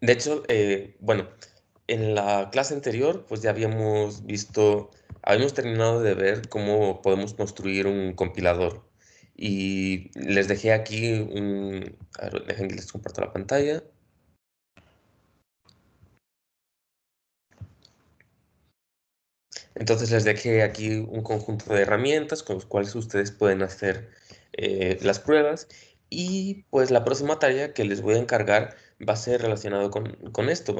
De hecho, bueno, en la clase anterior, pues ya habíamos terminado de ver cómo podemos construir un compilador. Y les dejé aquí a ver, dejen que les comparto la pantalla. Entonces les dejé aquí un conjunto de herramientas con los cuales ustedes pueden hacer las pruebas. Y pues la próxima tarea que les voy a encargar va a ser relacionado con esto.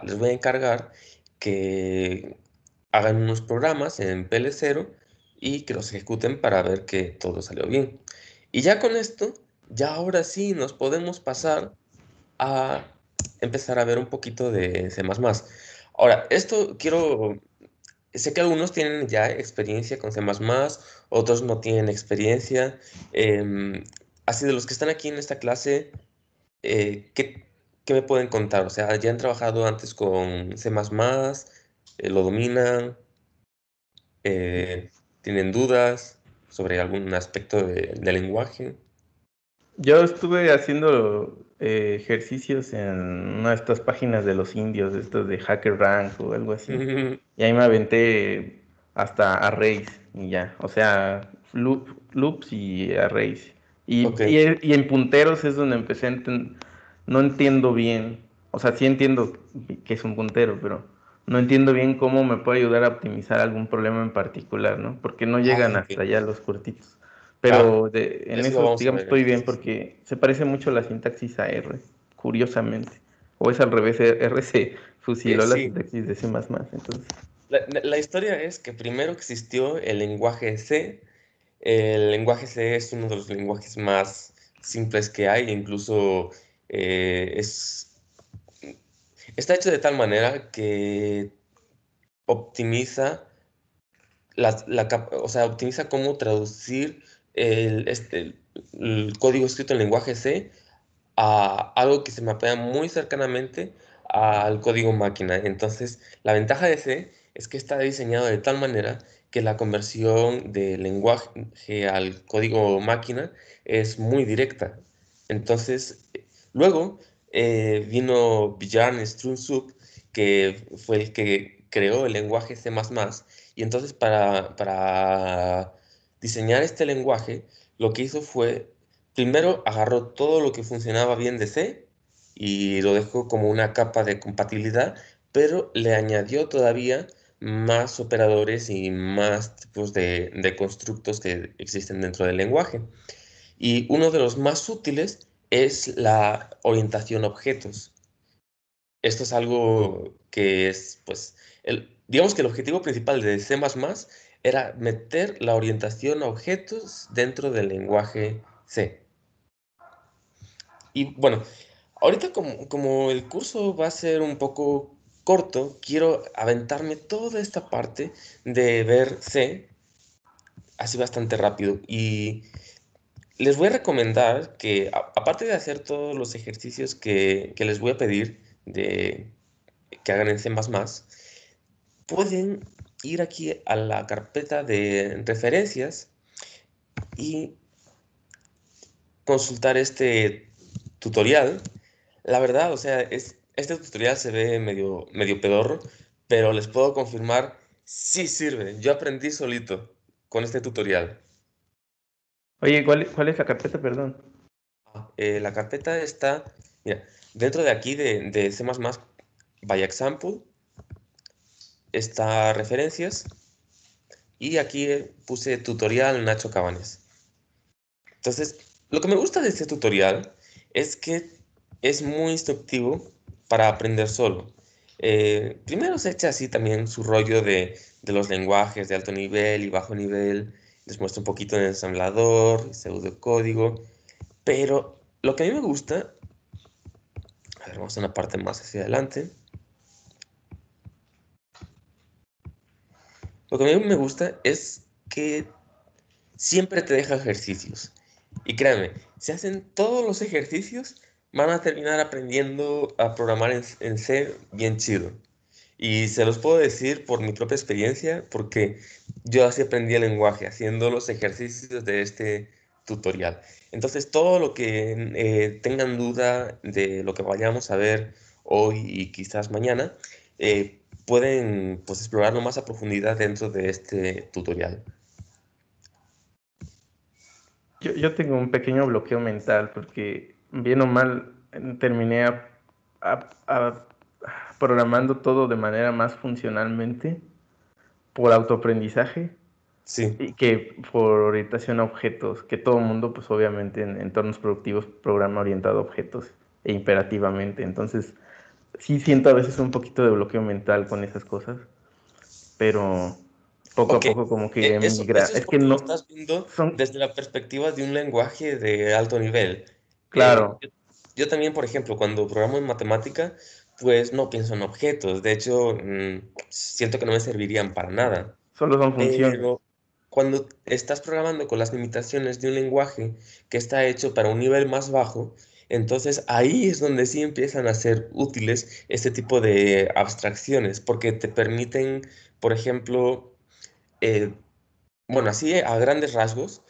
Les voy a encargar que hagan unos programas en PL0 y que los ejecuten para ver que todo salió bien. Y ya con esto, ya ahora sí nos podemos pasar a empezar a ver un poquito de C++. Ahora, sé que algunos tienen ya experiencia con C++, otros no tienen experiencia. Así de los que están aquí en esta clase, ¿qué me pueden contar? O sea, ¿ya han trabajado antes con C++? ¿Lo dominan? Eh, ¿Tienen dudas sobre algún aspecto del lenguaje? Yo estuve haciendo ejercicios en una de estas páginas de los indios, estos de HackerRank o algo así. Y ahí me aventé hasta arrays y ya. O sea, loops y arrays. Ok. Y en punteros es donde empecé no entiendo bien. O sea, sí entiendo que es un puntero, pero no entiendo bien cómo me puede ayudar a optimizar algún problema en particular, ¿no? Porque no Ah, llegan ok. hasta allá los cortitos. Ah, Pero en eso lo eso, vamos a digamos, ver estoy bien entonces. porque se parece mucho la sintaxis a R, curiosamente. O es al revés, R se fusiló la Sí, sintaxis de C++, entonces. la historia es que primero existió el lenguaje C. El lenguaje C es uno de los lenguajes más simples que hay, e incluso eh, es, está hecho de tal manera que optimiza o sea, optimiza cómo traducir el código escrito en lenguaje C a algo que se mapea muy cercanamente al código máquina. Entonces, la ventaja de C es que está diseñado de tal manera que la conversión del lenguaje al código máquina es muy directa. Entonces, luego vino Bjarne Strunsub, que fue el que creó el lenguaje C++, y entonces para diseñar este lenguaje, lo que hizo fue primero agarró todo lo que funcionaba bien de C y lo dejó como una capa de compatibilidad, pero le añadió todavía más operadores y más tipos de constructos que existen dentro del lenguaje. Y uno de los más útiles es la orientación a objetos. Esto es algo que es, pues, digamos que el objetivo principal de C++ era meter la orientación a objetos dentro del lenguaje C. Y bueno, ahorita como el curso va a ser un poco corto, quiero aventarme toda esta parte de ver C así bastante rápido. Y les voy a recomendar que, aparte de hacer todos los ejercicios que les voy a pedir que hagan en C++, pueden ir aquí a la carpeta de referencias y consultar este tutorial. La verdad, o sea, este tutorial se ve medio pedorro, pero les puedo confirmar, sí sirve. Yo aprendí solito con este tutorial. Oye, cuál es la carpeta, perdón? La carpeta está, mira, dentro de aquí de C++ by example, está referencias y aquí puse tutorial Nacho Cabanes. Entonces, lo que me gusta de este tutorial es que es muy instructivo para aprender solo. Primero se echa así también su rollo de los lenguajes de alto nivel y bajo nivel. Les muestra un poquito de ensamblador, pseudocódigo. Pero lo que a mí me gusta, a ver, vamos a una parte más hacia adelante. Lo que a mí me gusta es que siempre te deja ejercicios. Y créanme, si hacen todos los ejercicios, van a terminar aprendiendo a programar en C bien chido. Y se los puedo decir por mi propia experiencia, porque yo así aprendí el lenguaje, haciendo los ejercicios tutorial. Entonces, todo lo que tengan duda de lo que vayamos a ver hoy y quizás mañana, pueden pues, explorarlo más a profundidad dentro de este tutorial. Yo tengo un pequeño bloqueo mental porque, bien o mal, terminé a- a- programando todo de manera más funcionalmente por autoaprendizaje Sí, y que por orientación a objetos, que todo el mundo, pues obviamente en entornos productivos programa orientado a objetos e imperativamente. Entonces, sí siento a veces un poquito de bloqueo mental con esas cosas, pero poco a ok. poco como que migra. Eso es Es que porque lo no estás viendo son, desde la perspectiva de un lenguaje de alto nivel. claro, Yo también, por ejemplo, cuando programo en matemática, pues no pienso en objetos. De hecho, siento que no me servirían para nada. solo son funciones. Pero cuando estás programando con las limitaciones de un lenguaje que está hecho para un nivel más bajo, entonces ahí es donde sí empiezan a ser útiles este tipo de abstracciones, porque te permiten, por ejemplo, eh, bueno, así a grandes rasgos,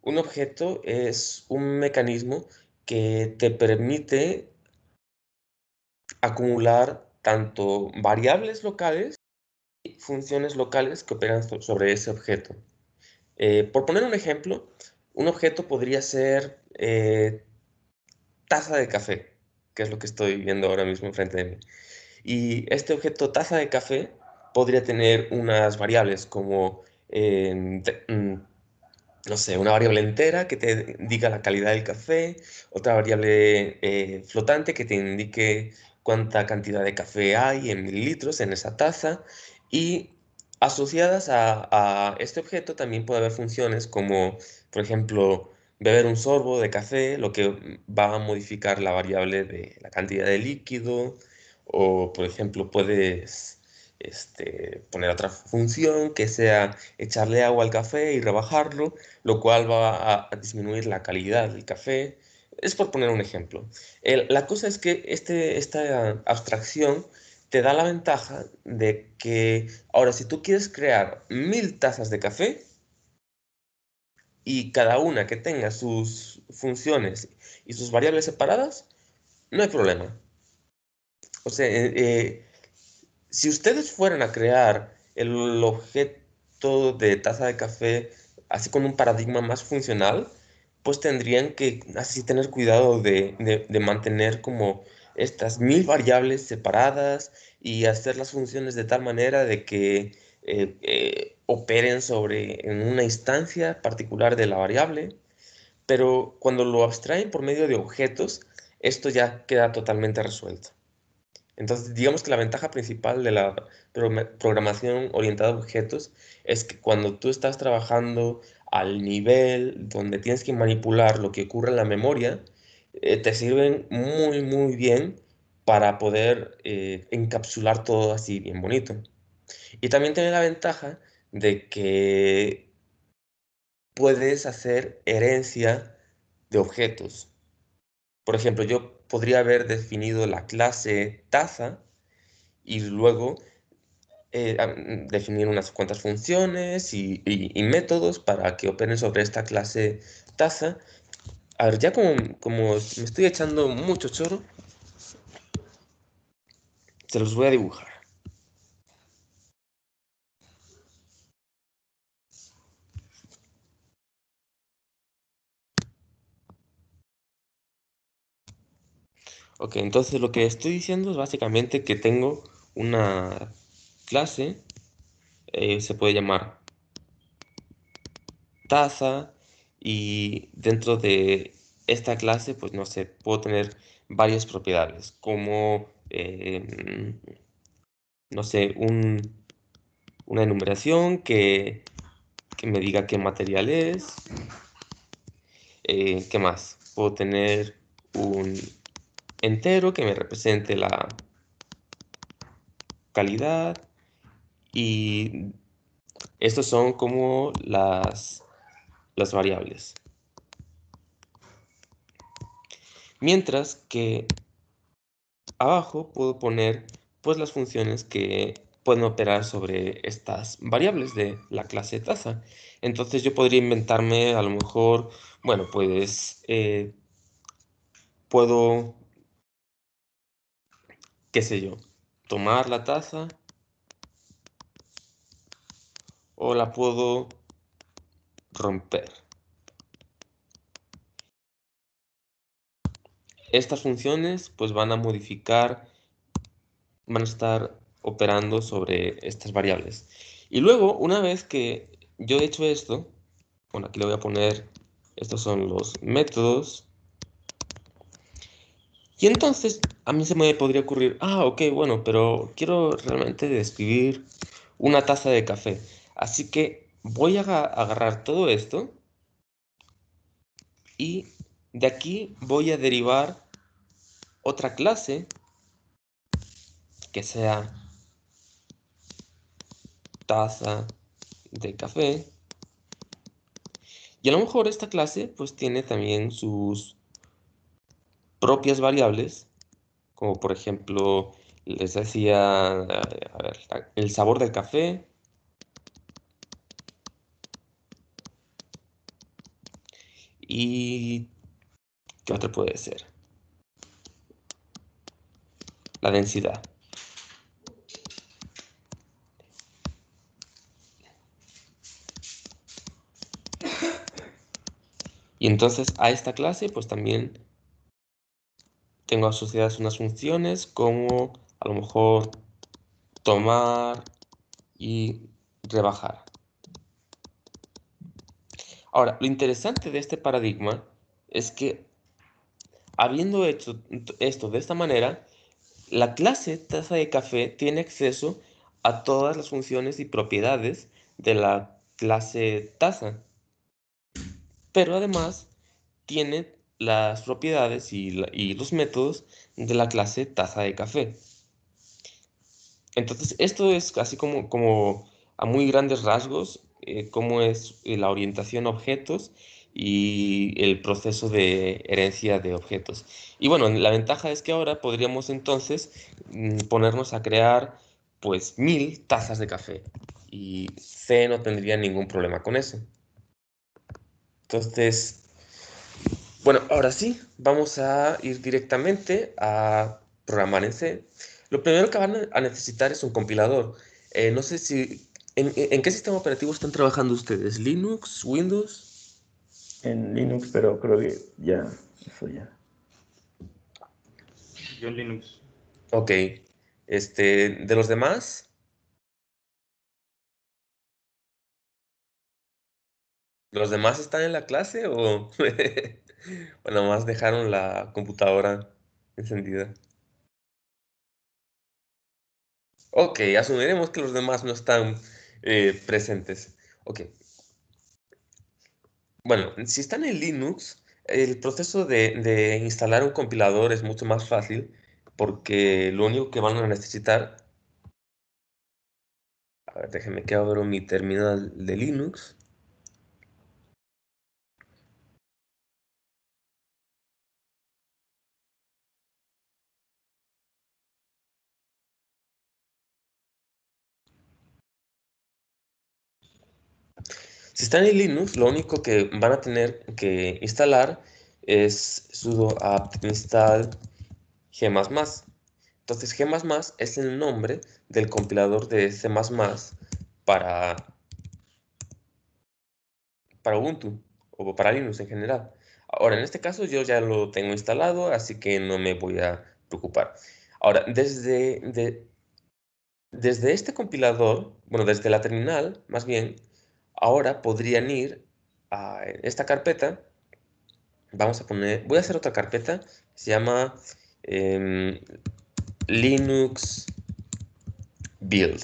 un objeto es un mecanismo que te permite acumular tanto variables locales y funciones locales que operan sobre ese objeto. Por poner un ejemplo, un objeto podría ser taza de café, que es lo que estoy viendo ahora mismo enfrente de mí. Y este objeto taza de café podría tener unas variables como, no sé, una variable entera que te indica la calidad del café, otra variable flotante que te indique cuánta cantidad de café hay en mililitros en esa taza, y asociadas a este objeto también puede haber funciones como, por ejemplo, beber un sorbo de café, lo que va a modificar la variable de la cantidad de líquido, o por ejemplo, puedes poner otra función que sea echarle agua al café y rebajarlo, lo cual va a disminuir la calidad del café. Es por poner un ejemplo. La cosa es que esta abstracción te da la ventaja de que ahora si tú quieres crear 1000 tazas de café y cada una que tenga sus funciones y sus variables separadas, no hay problema. O sea, si ustedes fueran a crear el objeto de taza de café así con un paradigma más funcional, pues tendrían que así tener cuidado de mantener como estas 1000 variables separadas y hacer las funciones de tal manera de que operen sobre en una instancia particular de la variable. Pero cuando lo abstraen por medio de objetos, esto ya queda totalmente resuelto. Entonces, digamos que la ventaja principal de la programación orientada a objetos es que cuando tú estás trabajando al nivel donde tienes que manipular lo que ocurre en la memoria, te sirven muy, muy bien para poder encapsular todo así bien bonito. Y también tiene la ventaja de que puedes hacer herencia de objetos. Por ejemplo, yo podría haber definido la clase taza y luego definir unas cuantas funciones y métodos para que operen sobre esta clase taza. A ver, ya como me estoy echando mucho choro, se los voy a dibujar. Ok, entonces lo que estoy diciendo es básicamente que tengo una clase, se puede llamar taza, y dentro de esta clase, pues no sé, puedo tener varias propiedades, como, no sé, una enumeración que me diga qué material es. ¿Qué más? Puedo tener un entero que me represente la calidad, y estos son como las variables. Mientras que abajo puedo poner pues las funciones que pueden operar sobre estas variables de la clase tasa. Entonces yo podría inventarme a lo mejor, bueno, pues puedo, qué sé yo, tomar la tasa o la puedo romper. Estas funciones pues van a modificar, van a estar operando sobre estas variables. Y luego, una vez que yo he hecho esto, bueno, aquí le voy a poner, estos son los métodos. Y entonces a mí se me podría ocurrir, ok, bueno, pero quiero realmente describir una taza de café. Así que voy a agarrar todo esto y de aquí voy a derivar otra clase que sea taza de café. Y a lo mejor esta clase pues tiene también sus propias variables, como por ejemplo, les decía, a ver, el sabor del café y ¿qué otro puede ser? La densidad. Y entonces a esta clase pues también tengo asociadas unas funciones como a lo mejor tomar y rebajar. Ahora, lo interesante de este paradigma es que habiendo hecho esto de esta manera, la clase taza de café tiene acceso a todas las funciones y propiedades de la clase taza, pero además tiene las propiedades y los métodos de la clase taza de café. Entonces, esto es así como a muy grandes rasgos, cómo es la orientación a objetos y el proceso de herencia de objetos. Y bueno, la ventaja es que ahora podríamos entonces ponernos a crear pues 1000 tazas de café y C no tendría ningún problema con eso. Entonces, bueno, ahora sí, vamos a ir directamente a programar en C. Lo primero que van a necesitar es un compilador. No sé si... ¿En qué sistema operativo están trabajando ustedes? ¿Linux? ¿Windows? En Linux, pero creo que ya, eso ya. Yo en Linux. Ok. ¿De los demás? ¿Los demás están en la clase o, o nada más dejaron la computadora encendida? Ok, asumiremos que los demás no están presentes. Ok. Bueno, si están en Linux, el proceso de instalar un compilador es mucho más fácil porque lo único que van a necesitar, a ver, déjenme que abro mi terminal de Linux. Si están en Linux, lo único que van a tener que instalar es sudo apt install g++. Entonces g++ es el nombre del compilador de C++ para, para Ubuntu o para Linux en general. Ahora, en este caso yo ya lo tengo instalado, así que no me voy a preocupar. Ahora, desde este compilador, bueno, desde la terminal, más bien, ahora podrían ir a esta carpeta. Voy a hacer otra carpeta que se llama em, Linux Build.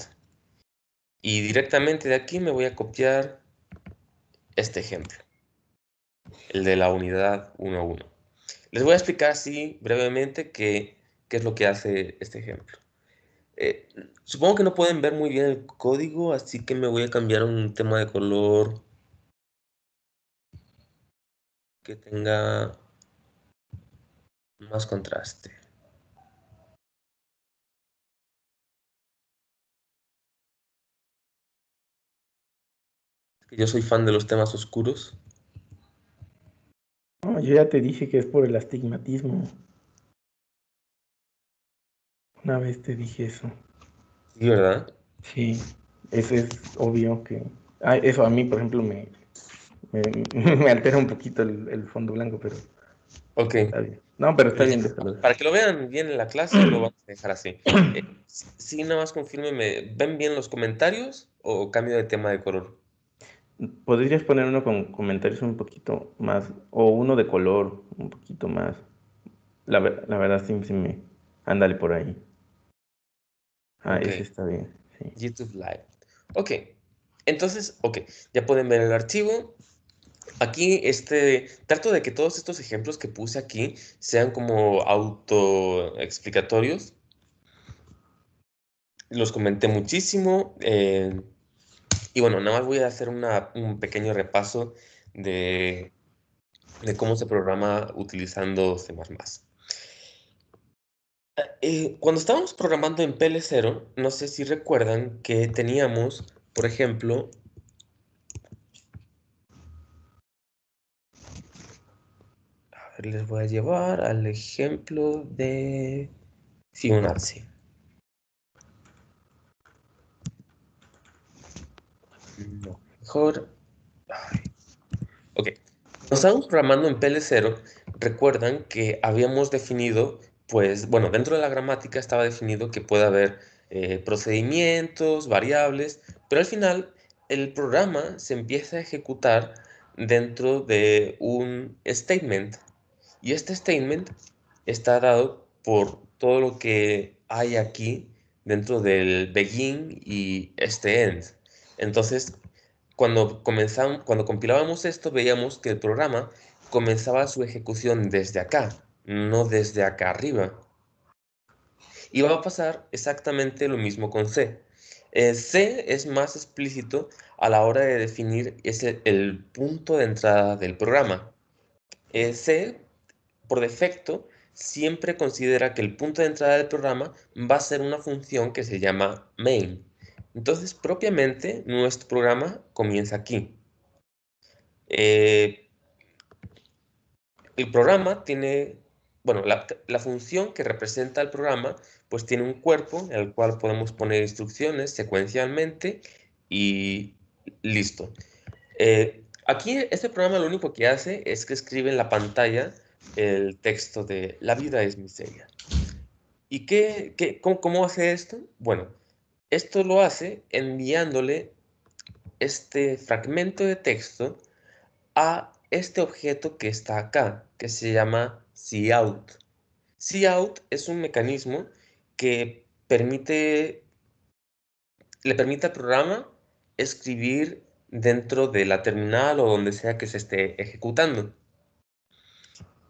Y directamente de aquí me voy a copiar este ejemplo, el de la unidad 1.1. Les voy a explicar así brevemente qué es lo que hace este ejemplo. Eh, Supongo que no pueden ver muy bien el código, así que me voy a cambiar un tema de color que tenga más contraste. que yo soy fan de los temas oscuros. No, yo ya te dije que es por el astigmatismo. Una vez te dije eso. Sí, ¿verdad? Sí, eso es obvio que... eso a mí, por ejemplo, me altera un poquito el fondo blanco, pero Ok. está bien. No, pero está Pues bien, ya, déjalo. para que lo vean bien en la clase, lo vamos a dejar así. Sí, nada más confírmeme, ¿ven bien los comentarios o cambio de tema de color? Podrías poner uno con comentarios un poquito más, o uno de color un poquito más. La verdad sí, sí me... Ándale por ahí. Ah, Ok, ese está bien, sí. YouTube Live. Ok, entonces, ok, ya pueden ver el archivo. Aquí, trato de que todos estos ejemplos que puse aquí sean como autoexplicatorios. Los comenté muchísimo. Y bueno, nada más voy a hacer un pequeño repaso de, de cómo se programa utilizando C++. Cuando estábamos programando en PL0, no sé si recuerdan que teníamos, por ejemplo, a ver, les voy a llevar al ejemplo de Fibonacci. No, mejor. Ay, ok. Cuando estábamos programando en PL0, recuerdan que habíamos definido, pues, bueno, dentro de la gramática estaba definido que puede haber procedimientos, variables, pero al final el programa se empieza a ejecutar dentro de un statement. Y este statement está dado por todo lo que hay aquí dentro del begin y este end. Entonces, cuando compilábamos esto, veíamos que el programa comenzaba su ejecución desde acá, no desde acá arriba. Y va a pasar exactamente lo mismo con C. C es más explícito a la hora de definir el punto de entrada del programa. C, por defecto, siempre considera que el punto de entrada del programa va a ser una función que se llama main. Entonces, propiamente, nuestro programa comienza aquí. Eh, el programa tiene, bueno, la función que representa el programa, pues tiene un cuerpo en el cual podemos poner instrucciones secuencialmente y listo. Aquí este programa lo único que hace es que escribe en la pantalla el texto de "La vida es miseria". ¿Y cómo hace esto? Bueno, esto lo hace enviándole este fragmento de texto a este objeto que está acá, que se llama cout. Cout es un mecanismo que le permite al programa escribir dentro de la terminal o donde sea que se esté ejecutando.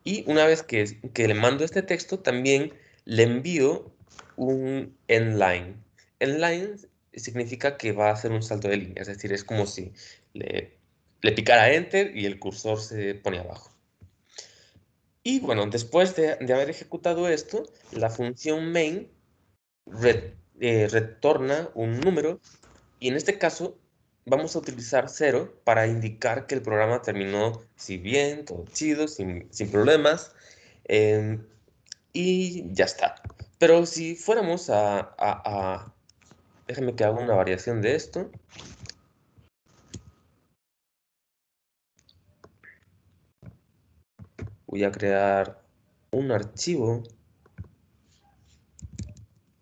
Y una vez que le mando este texto, también le envío un endline. Endline significa que va a hacer un salto de línea, es decir, es como si le picara Enter y el cursor se pone abajo. Y bueno, después de haber ejecutado esto, la función main retorna un número y en este caso vamos a utilizar 0 para indicar que el programa terminó si bien, todo chido, sin problemas. em, y ya está. Pero si fuéramos déjame que haga una variación de esto. Voy a crear un archivo,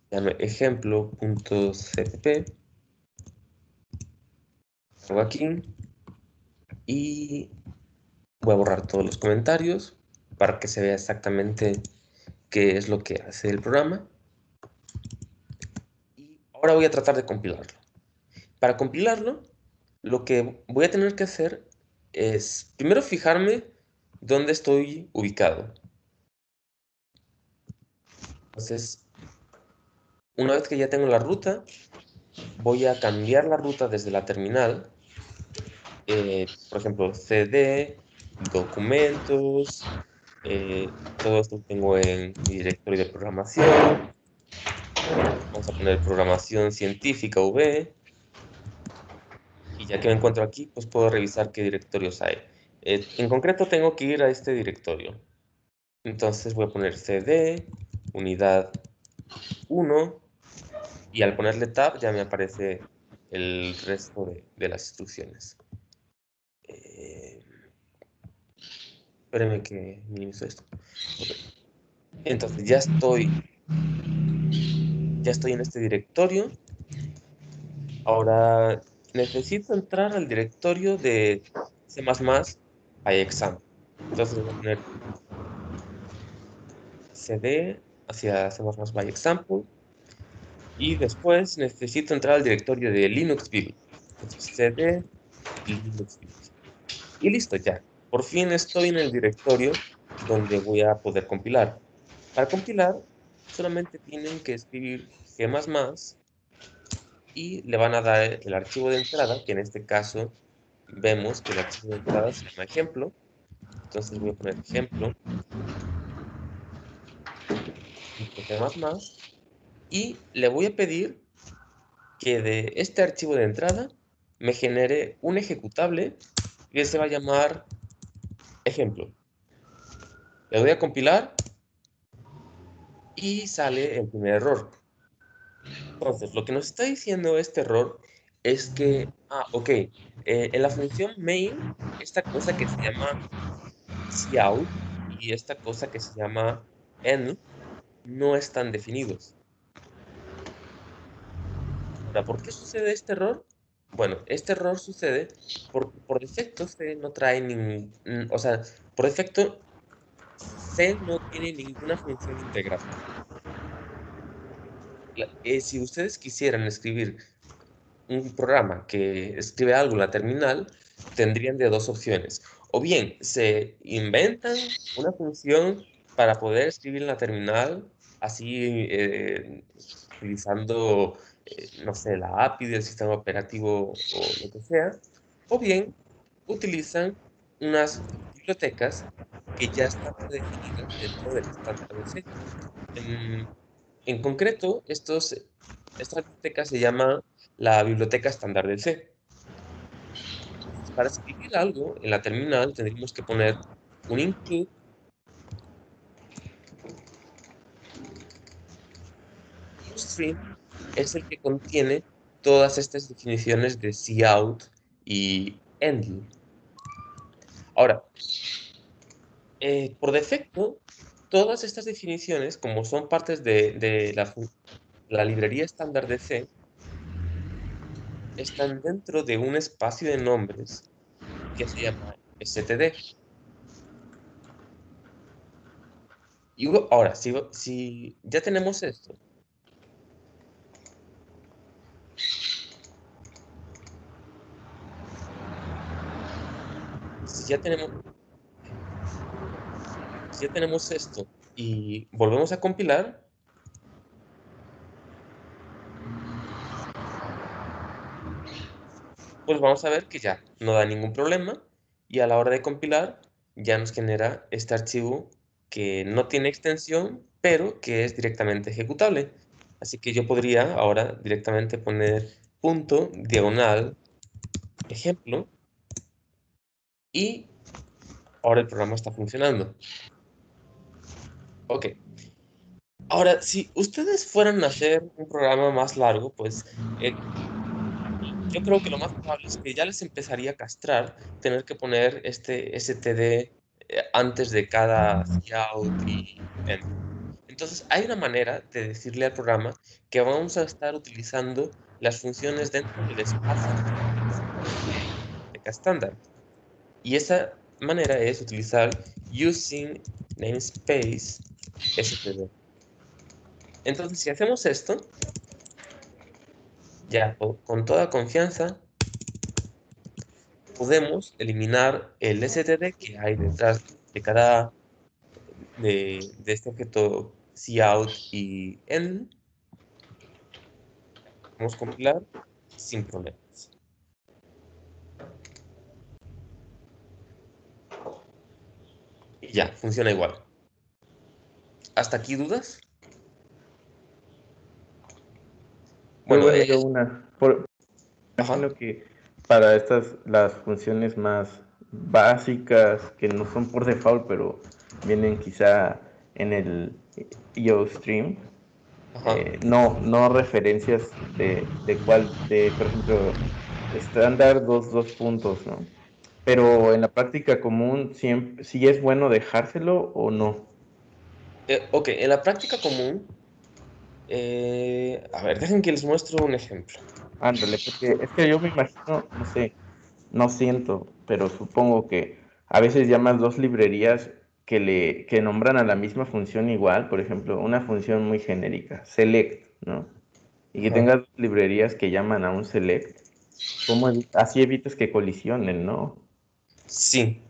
llame ejemplo.cpp. Hago aquí y voy a borrar todos los comentarios para que se vea exactamente qué es lo que hace el programa. Y ahora voy a tratar de compilarlo. Para compilarlo, lo que voy a tener que hacer es primero fijarme dónde estoy ubicado. Entonces, una vez que ya tengo la ruta, voy a cambiar la ruta desde la terminal. Por ejemplo, cd, documentos, todo esto lo tengo en mi directorio de programación. Vamos a poner programación científica V. Y ya que me encuentro aquí, pues puedo revisar qué directorios hay. En concreto tengo que ir a este directorio. Entonces voy a poner cd, unidad 1, y al ponerle tab ya me aparece el resto de las instrucciones. Espérenme que minimizo esto. Okay. Entonces ya estoy en este directorio. Ahora necesito entrar al directorio de C++ PyExample. Entonces voy a poner cd hacia C++ PyExample. Y después necesito entrar al directorio de Linux build. Entonces cd Linux build. Y listo, ya. Por fin estoy en el directorio donde voy a poder compilar. Para compilar, solamente tienen que escribir G++ y le van a dar el archivo de entrada, que en este caso vemos que el archivo de entrada se llama ejemplo. Entonces voy a poner ejemplo, G++, y le voy a pedir que de este archivo de entrada me genere un ejecutable que se va a llamar ejemplo. Le voy a compilar y sale el primer error. Entonces, lo que nos está diciendo este error es que, ok, en la función main, esta cosa que se llama cout y esta cosa que se llama env no están definidos. Ahora, ¿por qué sucede este error? Bueno, este error sucede porque por defecto C no trae ningún, o sea, por defecto C no tiene ninguna función integrada. Si ustedes quisieran escribir un programa que escribe algo en la terminal, tendrían de dos opciones. O bien se inventan una función para poder escribir en la terminal, así utilizando, no sé, la API del sistema operativo o lo que sea. O bien utilizan unas bibliotecas que ya están predefinidas dentro del estándar de C. En concreto, esta biblioteca se llama la biblioteca estándar del C. Para escribir algo en la terminal tendríamos que poner un include y un string es el que contiene todas estas definiciones de cout y endl. Ahora, por defecto, todas estas definiciones, como son partes de la librería estándar de C, están dentro de un espacio de nombres que se llama std. Y ahora, si ya tenemos esto, si ya tenemos, si ya tenemos esto y volvemos a compilar, pues vamos a ver que ya no da ningún problema y a la hora de compilar ya nos genera este archivo que no tiene extensión, pero que es directamente ejecutable. Así que yo podría ahora directamente poner punto diagonal ejemplo y ahora el programa está funcionando. Ok. Ahora, si ustedes fueran a hacer un programa más largo, pues yo creo que lo más probable es que ya les empezaría a castrar tener que poner este std antes de cada cout y end. Entonces, hay una manera de decirle al programa que vamos a estar utilizando las funciones dentro del espacio de estándar. Y esa manera es utilizar using namespace std. Entonces, si hacemos esto, ya con toda confianza podemos eliminar el std que hay detrás de cada de este objeto cout y end. Podemos compilar sin problemas. Y ya, funciona igual. ¿Hasta aquí dudas? Bueno, Bueno, yo una. ajá. Imagino que para las funciones más básicas, que no son por default, pero vienen quizá en el IOStream, Ajá. no referencias por ejemplo, estándar dos puntos, ¿no? Pero en la práctica común, siempre, ¿sí es bueno dejárselo o no? Ok, en la práctica común, a ver, dejen que les muestro un ejemplo. Ándale, porque es que yo me imagino, no sé, no siento, pero supongo que a veces llamas dos librerías que nombran a la misma función igual, por ejemplo, una función muy genérica, select, ¿no? Y que Ajá. tengas dos librerías que llaman a un select, así evitas que colisionen, ¿no? Sí,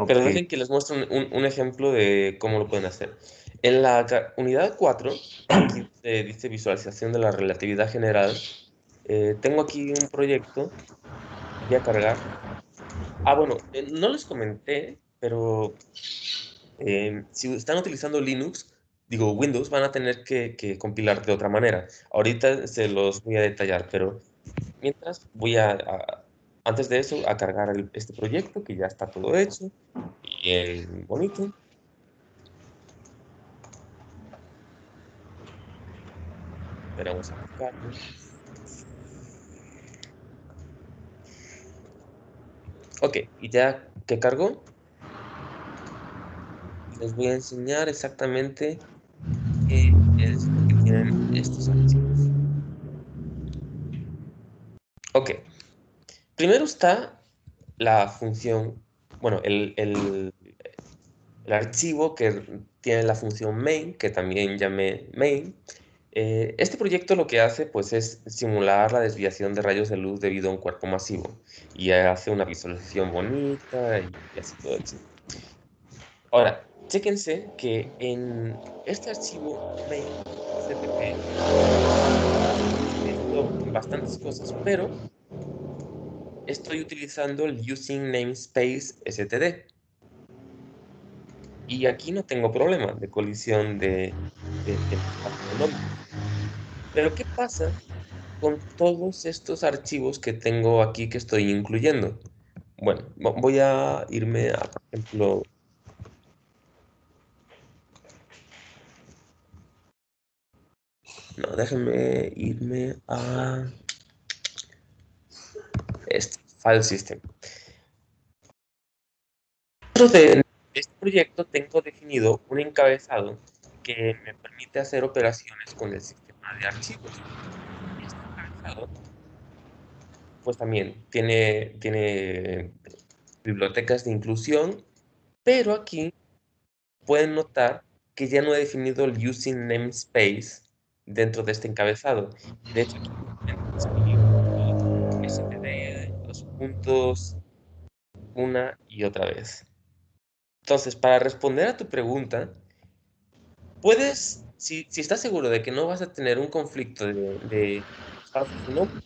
pero Ok, dejen que les muestre un ejemplo de cómo lo pueden hacer. En la unidad 4, aquí dice visualización de la relatividad general. Tengo aquí un proyecto, voy a cargar. Ah, bueno, no les comenté, pero si están utilizando Linux, digo Windows, van a tener que compilar de otra manera. Ahorita se los voy a detallar, pero mientras voy antes de eso, a cargar este proyecto que ya está todo hecho, bien bonito. Esperamos a que cargue. Ok, y ya que cargó, les voy a enseñar exactamente qué es lo que tienen estos archivos. Ok, primero está la función, bueno, el archivo que tiene la función main, que también llamé main. Este proyecto lo que hace pues es simular la desviación de rayos de luz debido a un cuerpo masivo y hace una visualización bonita y así todo hecho. Ahora, chéquense que en este archivo main.cpp necesito bastantes cosas, pero estoy utilizando el using namespace std. Y aquí no tengo problema de colisión del espacio de nombres. Pero ¿qué pasa con todos estos archivos que tengo aquí que estoy incluyendo? Bueno, voy a irme a, por ejemplo, no, déjenme irme a este file system. Dentro de este proyecto tengo definido un encabezado que me permite hacer operaciones con el sistema de archivos. Este encabezado pues también tiene bibliotecas de inclusión, pero aquí pueden notar que ya no he definido el using namespace dentro de este encabezado. De hecho, aquí escribo std, los puntos, una y otra vez. Entonces, para responder a tu pregunta, puedes, si estás seguro de que no vas a tener un conflicto de espacios y nombres,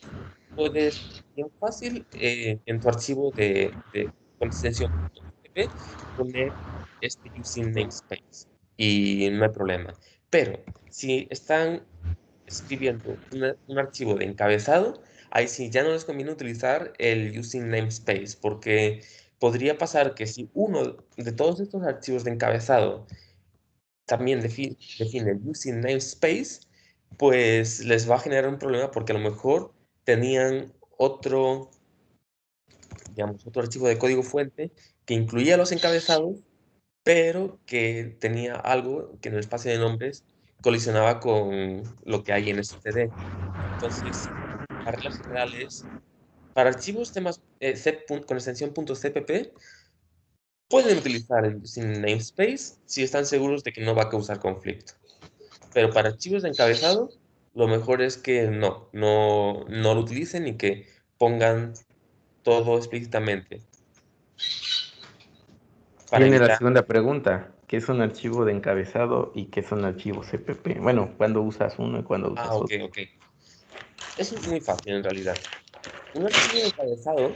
puedes bien fácil en tu archivo con extensión .cpp poner este using namespace y no hay problema. Pero si están escribiendo un archivo de encabezado, ahí sí ya no les conviene utilizar el using namespace porque podría pasar que si uno de todos estos archivos de encabezado también define el using namespace, pues les va a generar un problema porque a lo mejor tenían otro archivo de código fuente que incluía los encabezados, pero que tenía algo que en el espacio de nombres colisionaba con lo que hay en std. Entonces, la regla general es, para archivos temas con extensión .cpp, pueden utilizar el using namespace si están seguros de que no va a causar conflicto. Pero para archivos de encabezado, lo mejor es que no lo utilicen y que pongan todo explícitamente para viene la evitar. segunda pregunta. ¿Qué es un archivo de encabezado y qué es un archivo CPP? Bueno, ¿cuándo usas uno y cuándo Ah, usas ok, otro? ok. Eso es muy fácil en realidad. Un archivo de encabezado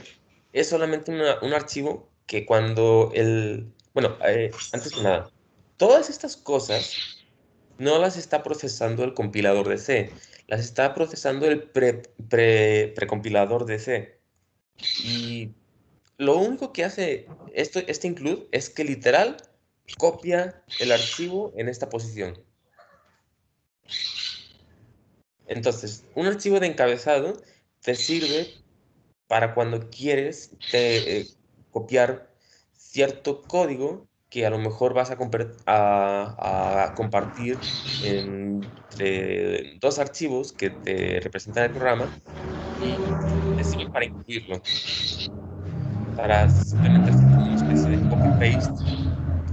es solamente un archivo que cuando bueno, antes que nada, todas estas cosas no las está procesando el compilador de C, las está procesando el precompilador de C. Y lo único que hace este include es que literal copia el archivo en esta posición. Entonces, un archivo de encabezado te sirve para cuando quieres copiar cierto código que a lo mejor vas a compartir entre dos archivos que te representan el programa y te sirve para incluirlo, para simplemente hacer como una especie de copy-paste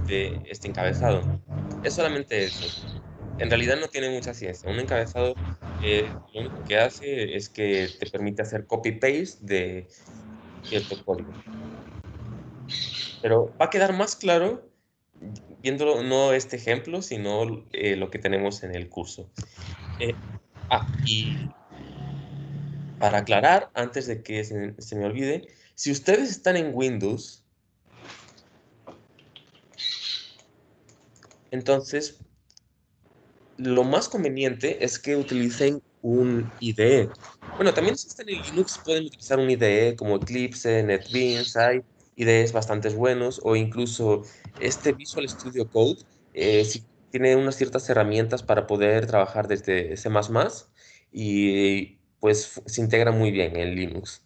de este encabezado. Es solamente eso. En realidad no tiene mucha ciencia. Un encabezado lo único que hace es que te permite hacer copy-paste de cierto código. Pero va a quedar más claro viéndolo, no este ejemplo, sino lo que tenemos en el curso. Y para aclarar, antes de que se me olvide, si ustedes están en Windows, entonces lo más conveniente es que utilicen un IDE. Bueno, también si están en Linux pueden utilizar un IDE como Eclipse, NetBeans, hay IDEs bastante buenos, o incluso este Visual Studio Code, si tiene unas ciertas herramientas para poder trabajar desde C++ y pues se integra muy bien en Linux.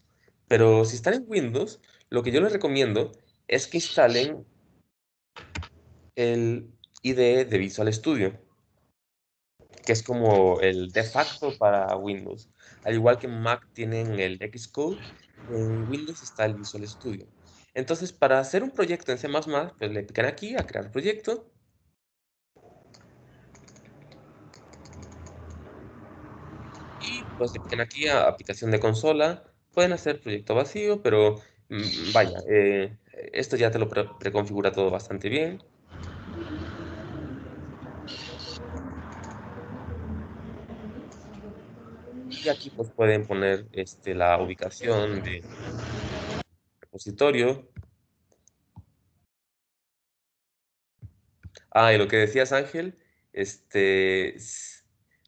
Pero si están en Windows, lo que yo les recomiendo es que instalen el IDE de Visual Studio, que es como el de facto para Windows. Al igual que en Mac tienen el Xcode, en Windows está el Visual Studio. Entonces, para hacer un proyecto en C++, pues le pican aquí a crear proyecto y pues le pican aquí a aplicación de consola. Pueden hacer proyecto vacío, pero vaya, esto ya te lo preconfigura todo bastante bien. Y aquí pues pueden poner la ubicación del repositorio. Ah, y lo que decías, Ángel, de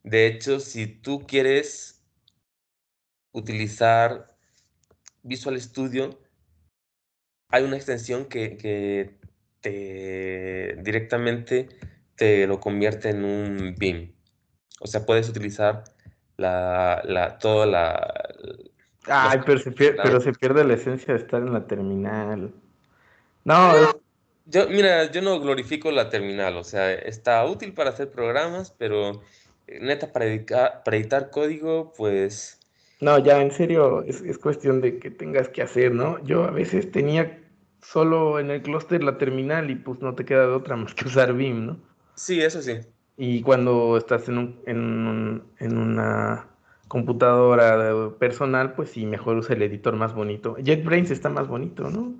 hecho, si tú quieres utilizar Visual Studio, hay una extensión que directamente te lo convierte en un BIM. O sea, puedes utilizar toda los Ay, pero comandos. se pierde la esencia de estar en la terminal. No, Mira, yo no glorifico la terminal, o sea, está útil para hacer programas, pero neta, para editar código, pues no, ya en serio, es cuestión de que tengas que hacer, ¿no? Yo a veces tenía solo en el clúster la terminal y pues no te queda de otra más que usar Vim, ¿no? sí, eso sí. Y cuando estás en una computadora personal, pues sí, mejor usa el editor más bonito. JetBrains está más bonito, ¿no?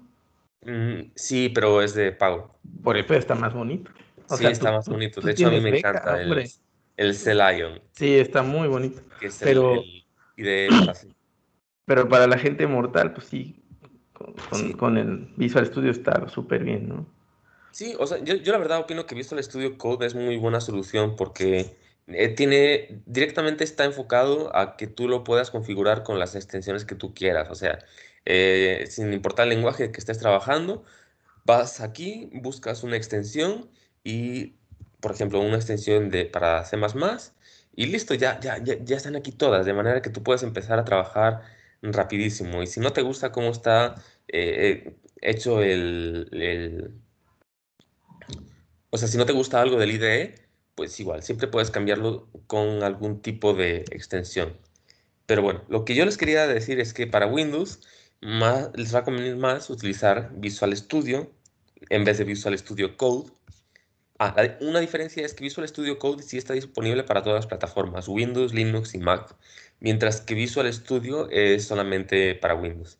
Sí, pero es de pago. Por eso está más bonito. O Sí, sea, está más bonito. tú De hecho, a mí tienes me beca, encanta hombre. el Celion, Sí, está muy bonito. que es Pero, el IDE para sí. pero para la gente mortal, pues sí, Sí, con el Visual Studio está súper bien, ¿no? sí, o sea, yo la verdad opino que Visual Studio Code es muy buena solución porque directamente está enfocado a que tú lo puedas configurar con las extensiones que tú quieras. O sea, sin importar el lenguaje que estés trabajando, vas aquí, buscas una extensión y, por ejemplo, una extensión para C++ y listo, ya están aquí todas, de manera que tú puedes empezar a trabajar rapidísimo. Y si no te gusta cómo está hecho o sea, si no te gusta algo del IDE, pues igual, siempre puedes cambiarlo con algún tipo de extensión. Pero bueno, lo que yo les quería decir es que para Windows les va a convenir más utilizar Visual Studio en vez de Visual Studio Code. Una diferencia es que Visual Studio Code sí está disponible para todas las plataformas, Windows, Linux y Mac, mientras que Visual Studio es solamente para Windows.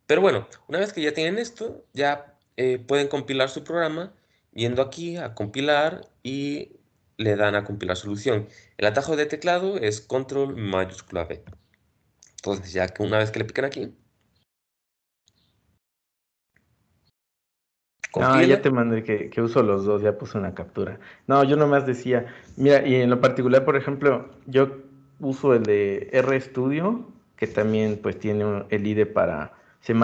Pero bueno, una vez que ya tienen esto, ya pueden compilar su programa yendo aquí a compilar y le dan a compilar solución. El atajo de teclado es control mayúscula V. Entonces, ya que una vez que le pican aquí, No, ya compila. te mandé que uso los dos, ya puse una captura. No, yo nomás decía, mira, y en lo particular, por ejemplo, yo uso el de RStudio, que también pues tiene el IDE para C++,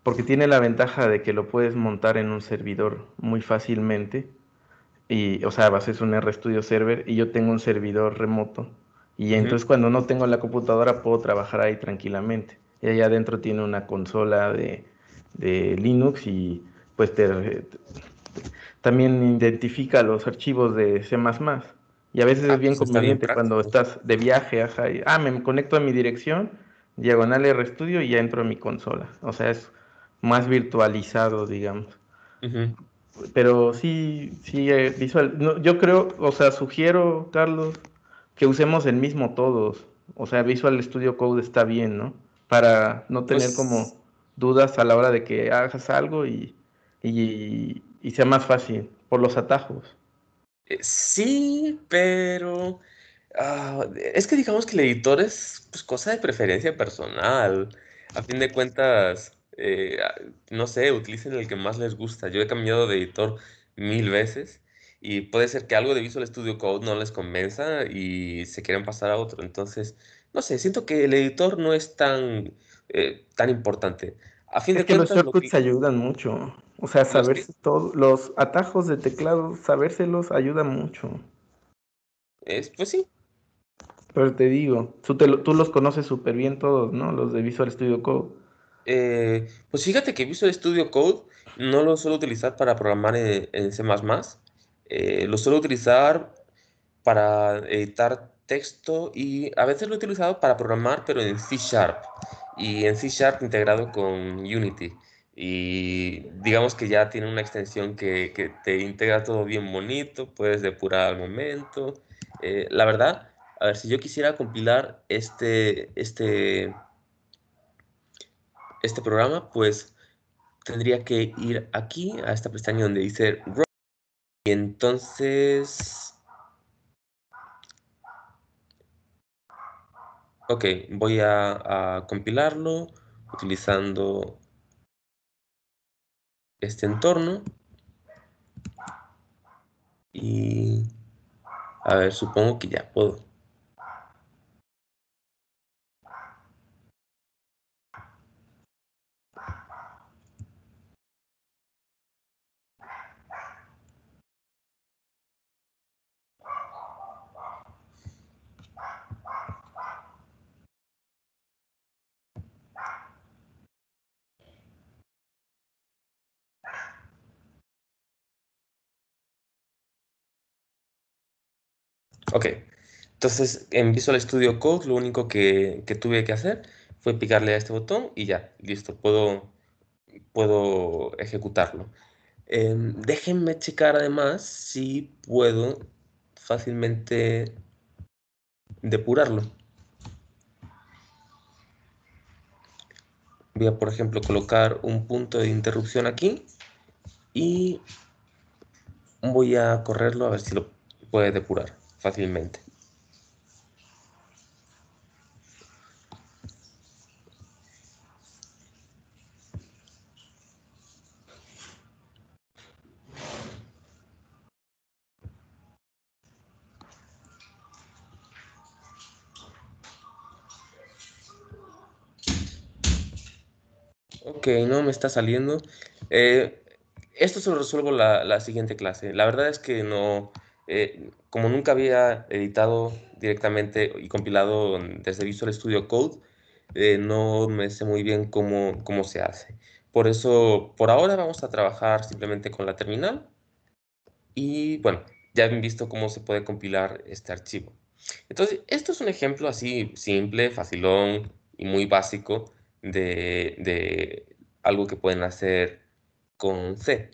porque tiene la ventaja de que lo puedes montar en un servidor muy fácilmente. Y, o sea, es un RStudio server y yo tengo un servidor remoto. Y Ujú. entonces cuando no tengo la computadora puedo trabajar ahí tranquilamente. Y allá adentro tiene una consola de Linux y pues también identifica los archivos de C++. Y a veces Ah, es bien pues está bien conveniente cuando práctico. estás de viaje, ajá, me conecto a mi dirección, diagonal RStudio y ya entro a mi consola. O sea, es más virtualizado, digamos. Ujú. Pero sí, sí, visual. No, yo creo, o sea, sugiero, Carlos, que usemos el mismo todos. O sea, Visual Studio Code está bien, ¿no? Para no tener Pues como dudas a la hora de que hagas algo y sea más fácil por los atajos. sí, pero es que digamos que el editor es pues, cosa de preferencia personal. A fin de cuentas, no sé, utilicen el que más les gusta. Yo he cambiado de editor 1000 veces y puede ser que algo de Visual Studio Code no les convenza y se quieran pasar a otro. Entonces, no sé, siento que el editor no es tan importante. A fin Es de que los cuentas, lo shortcuts que ayudan mucho. O sea, los que saberse todo, los atajos de teclado, sabérselos ayuda mucho. es, pues sí. Pero te digo, tú los conoces súper bien todos, ¿no? Los de Visual Studio Code. Pues fíjate que Visual Studio Code no lo suelo utilizar para programar en C++. Lo suelo utilizar para editar texto y a veces lo he utilizado para programar, pero en C Sharp. Y en C Sharp integrado con Unity. Y digamos que ya tiene una extensión que te integra todo bien bonito, puedes depurar al momento. La verdad, a ver, si yo quisiera compilar este programa, pues tendría que ir aquí a esta pestaña donde dice Run. Y entonces, ok, voy a compilarlo utilizando este entorno. Y a ver, supongo que ya puedo. Ok, entonces en Visual Studio Code lo único que tuve que hacer fue picarle a este botón y ya, listo, puedo ejecutarlo. Déjenme checar además si puedo fácilmente depurarlo. Voy a, por ejemplo, colocar un punto de interrupción aquí y voy a correrlo a ver si lo puede depurar fácilmente. Ok, no me está saliendo. Eh, Esto se lo resuelvo la siguiente clase. La verdad es que no, como nunca había editado directamente y compilado desde Visual Studio Code, no me sé muy bien cómo se hace. Por eso, por ahora vamos a trabajar simplemente con la terminal y bueno, ya han visto cómo se puede compilar este archivo. Entonces, esto es un ejemplo así simple, facilón y muy básico de algo que pueden hacer con C.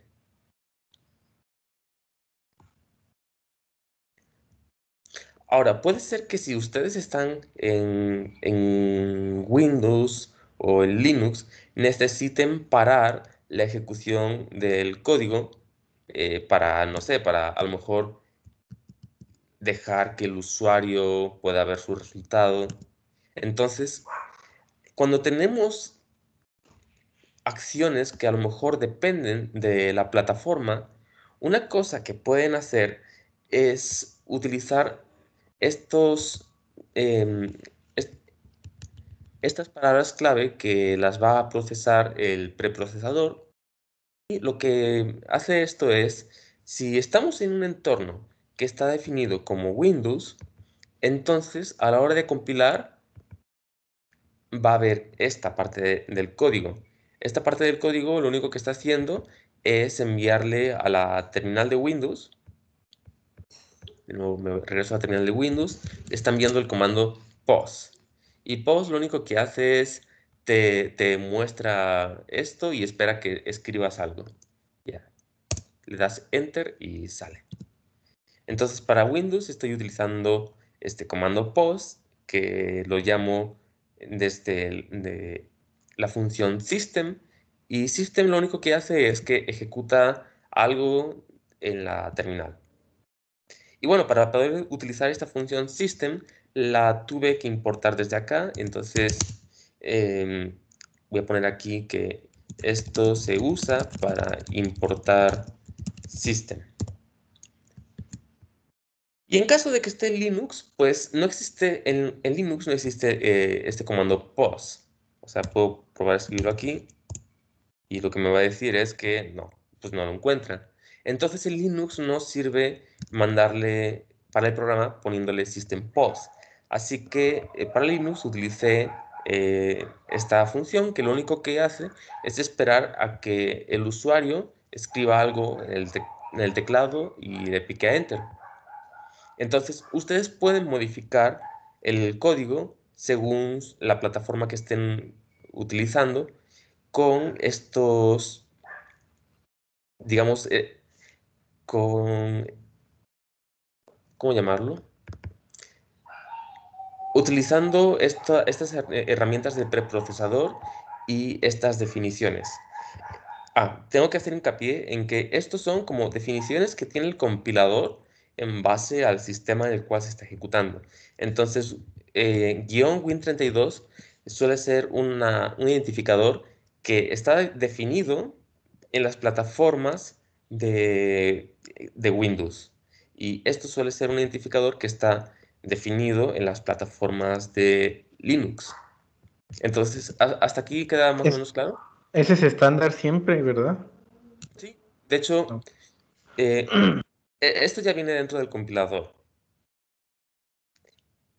Ahora, puede ser que si ustedes están en Windows o en Linux, necesiten parar la ejecución del código para, no sé, para a lo mejor dejar que el usuario pueda ver su resultado. Entonces, cuando tenemos acciones que a lo mejor dependen de la plataforma, una cosa que pueden hacer es utilizar estos, em, estas palabras clave que las va a procesar el preprocesador. Y lo que hace esto es, si estamos en un entorno que está definido como Windows, entonces a la hora de compilar va a haber esta parte del código. Esta parte del código lo único que está haciendo es enviarle a la terminal de Windows. De nuevo me regreso a la terminal de Windows. Está enviando el comando pos. Y pos lo único que hace es te muestra esto y espera que escribas algo. Ya. Le das Enter y sale. Entonces para Windows estoy utilizando este comando pos que lo llamo desde la función system, y system lo único que hace es que ejecuta algo en la terminal. Y bueno, para poder utilizar esta función system la tuve que importar desde acá, entonces voy a poner aquí que esto se usa para importar system. Y en caso de que esté en Linux, pues no existe, en Linux no existe este comando pos. O sea, puedo probar a escribirlo aquí y lo que me va a decir es que no, pues no lo encuentra. Entonces en Linux no sirve mandarle para el programa poniéndole system pos. Así que para Linux utilicé esta función que lo único que hace es esperar a que el usuario escriba algo en el teclado y le pique a Enter. Entonces, ustedes pueden modificar el código según la plataforma que estén utilizando con estos, digamos, con, ¿cómo llamarlo? Utilizando estas herramientas de preprocesador y estas definiciones. Tengo que hacer hincapié en que estos son como definiciones que tiene el compilador en base al sistema en el cual se está ejecutando. Entonces, guión Win32 suele ser un identificador que está definido en las plataformas de Windows. Y esto suele ser un identificador que está definido en las plataformas de Linux. Entonces, ¿hasta aquí queda más o Es, menos claro? ese es estándar siempre, ¿verdad? Sí. De hecho, No. eh, esto ya viene dentro del compilador.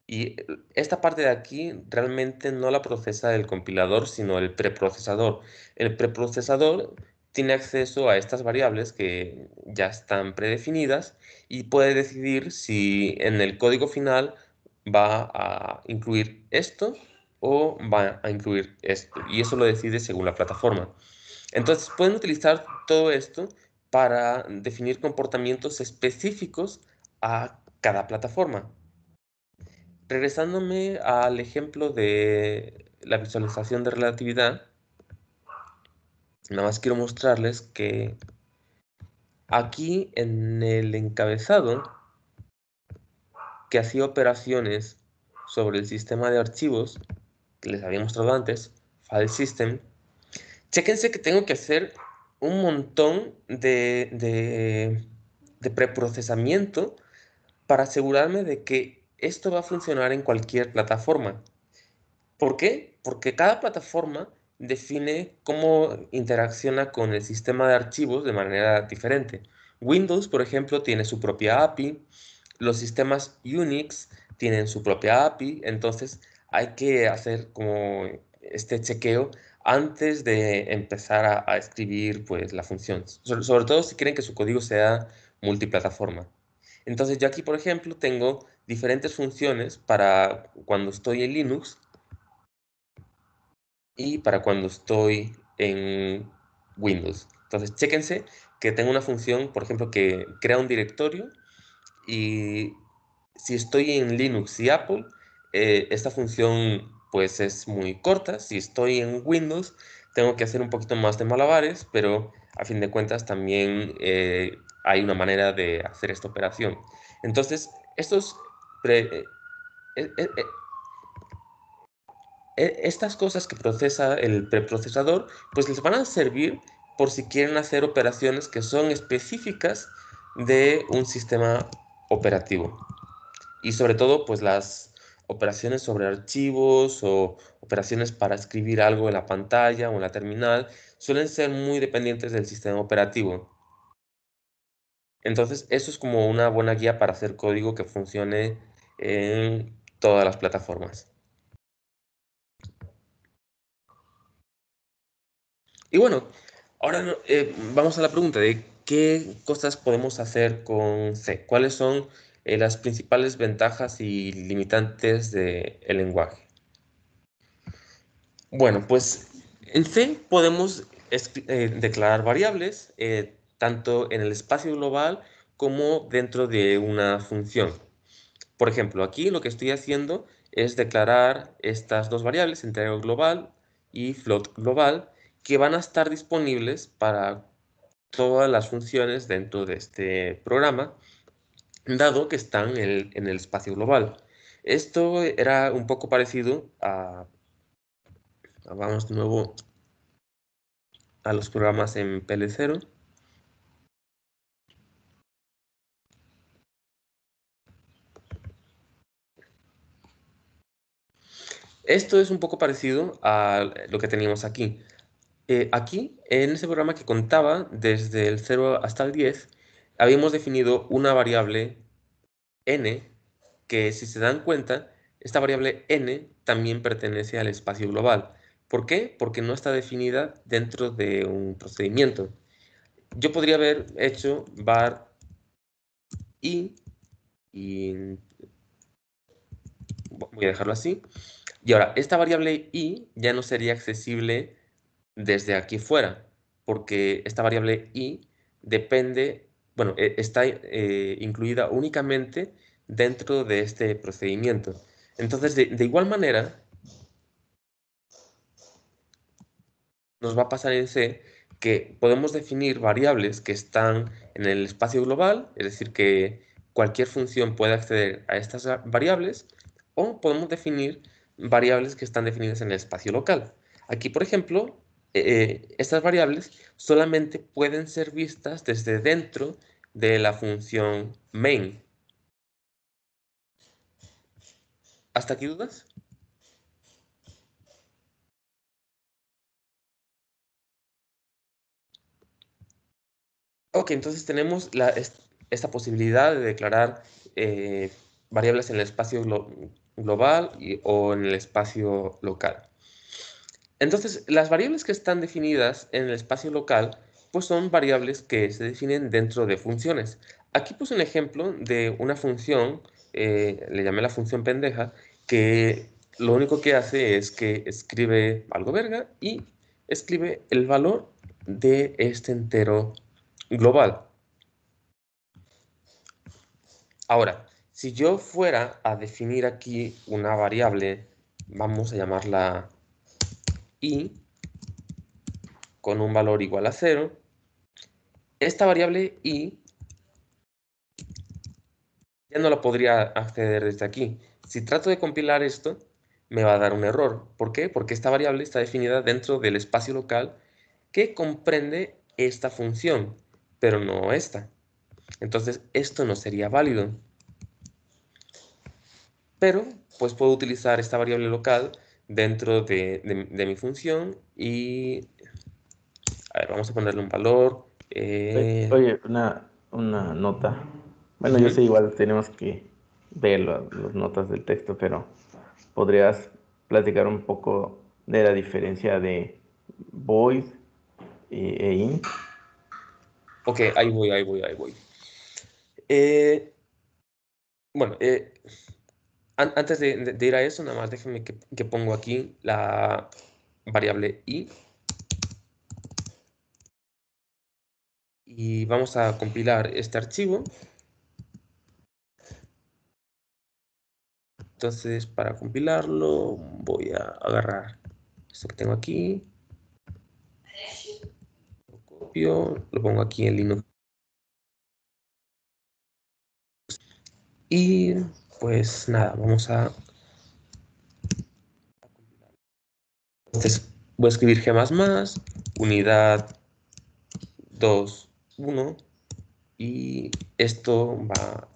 Y esta parte de aquí realmente no la procesa el compilador, sino el preprocesador. El preprocesador tiene acceso a estas variables que ya están predefinidas y puede decidir si en el código final va a incluir esto o va a incluir esto. Y eso lo decide según la plataforma. Entonces, pueden utilizar todo esto para definir comportamientos específicos a cada plataforma. Regresándome al ejemplo de la visualización de relatividad, nada más quiero mostrarles que aquí en el encabezado que hacía operaciones sobre el sistema de archivos que les había mostrado antes, file system, chéquense que tengo que hacer un montón de preprocesamiento para asegurarme de que esto va a funcionar en cualquier plataforma. ¿Por qué? Porque cada plataforma define cómo interacciona con el sistema de archivos de manera diferente. Windows, por ejemplo, tiene su propia API, los sistemas Unix tienen su propia API, entonces hay que hacer como este chequeo antes de empezar a escribir pues, la función, sobre todo si quieren que su código sea multiplataforma. Entonces yo aquí, por ejemplo, tengo diferentes funciones para cuando estoy en Linux y para cuando estoy en Windows. Entonces, chéquense que tengo una función, por ejemplo, que crea un directorio, y si estoy en Linux y Apple, esta función pues es muy corta. Si estoy en Windows, tengo que hacer un poquito más de malabares, pero a fin de cuentas también hay una manera de hacer esta operación. Entonces, estos pre- eh, eh, eh, estas cosas que procesa el preprocesador, pues les van a servir por si quieren hacer operaciones que son específicas de un sistema operativo. Y sobre todo, pues operaciones sobre archivos o operaciones para escribir algo en la pantalla o en la terminal suelen ser muy dependientes del sistema operativo. Entonces, eso es como una buena guía para hacer código que funcione en todas las plataformas. Y bueno, ahora vamos a la pregunta de qué cosas podemos hacer con C. ¿Cuáles son las principales ventajas y limitantes del lenguaje? Bueno, pues en C podemos declarar variables tanto en el espacio global como dentro de una función. Por ejemplo, aquí lo que estoy haciendo es declarar estas dos variables, entero global y float global, que van a estar disponibles para todas las funciones dentro de este programa, dado que están en el espacio global. Esto era un poco parecido vamos de nuevo a los programas en PL0. Esto es un poco parecido a lo que teníamos aquí. Aquí, en ese programa que contaba desde el 0 hasta el 10, habíamos definido una variable n, que si se dan cuenta, esta variable n también pertenece al espacio global. ¿Por qué? Porque no está definida dentro de un procedimiento. Yo podría haber hecho var i, y voy a dejarlo así. Y ahora, esta variable i ya no sería accesible desde aquí fuera, porque esta variable i depende, bueno, está incluida únicamente dentro de este procedimiento. Entonces, de igual manera, nos va a pasar en C que podemos definir variables que están en el espacio global, es decir, que cualquier función puede acceder a estas variables, o podemos definir variables que están definidas en el espacio local. Aquí, por ejemplo, estas variables solamente pueden ser vistas desde dentro de la función main. ¿Hasta aquí dudas? Ok, entonces tenemos esta posibilidad de declarar eh, variables en el espacio global o en el espacio local. Entonces, las variables que están definidas en el espacio local, pues son variables que se definen dentro de funciones. Aquí puse un ejemplo de una función, le llamé la función pendeja, que lo único que hace es que escribe algo verga y escribe el valor de este entero global. Ahora, si yo fuera a definir aquí una variable, vamos a llamarla i, con un valor igual a 0, esta variable i ya no la podría acceder desde aquí. Si trato de compilar esto, me va a dar un error. ¿Por qué? Porque esta variable está definida dentro del espacio local que comprende esta función, pero no esta. Entonces, esto no sería válido. Pero, pues puedo utilizar esta variable local dentro de mi función y, a ver, vamos a ponerle un valor. Oye, una nota. Bueno, yo Ujú. sé, igual tenemos que ver las notas del texto, pero ¿podrías platicar un poco de la diferencia de void e int? Ok, ahí voy. Eh, bueno, antes de ir a eso, nada más déjenme que pongo aquí la variable i y vamos a compilar este archivo. Entonces, para compilarlo, voy a agarrar esto que tengo aquí, lo copio, lo pongo aquí en Linux y pues nada, vamos a... Entonces, voy a escribir g++, unidad 2, 1 y esto va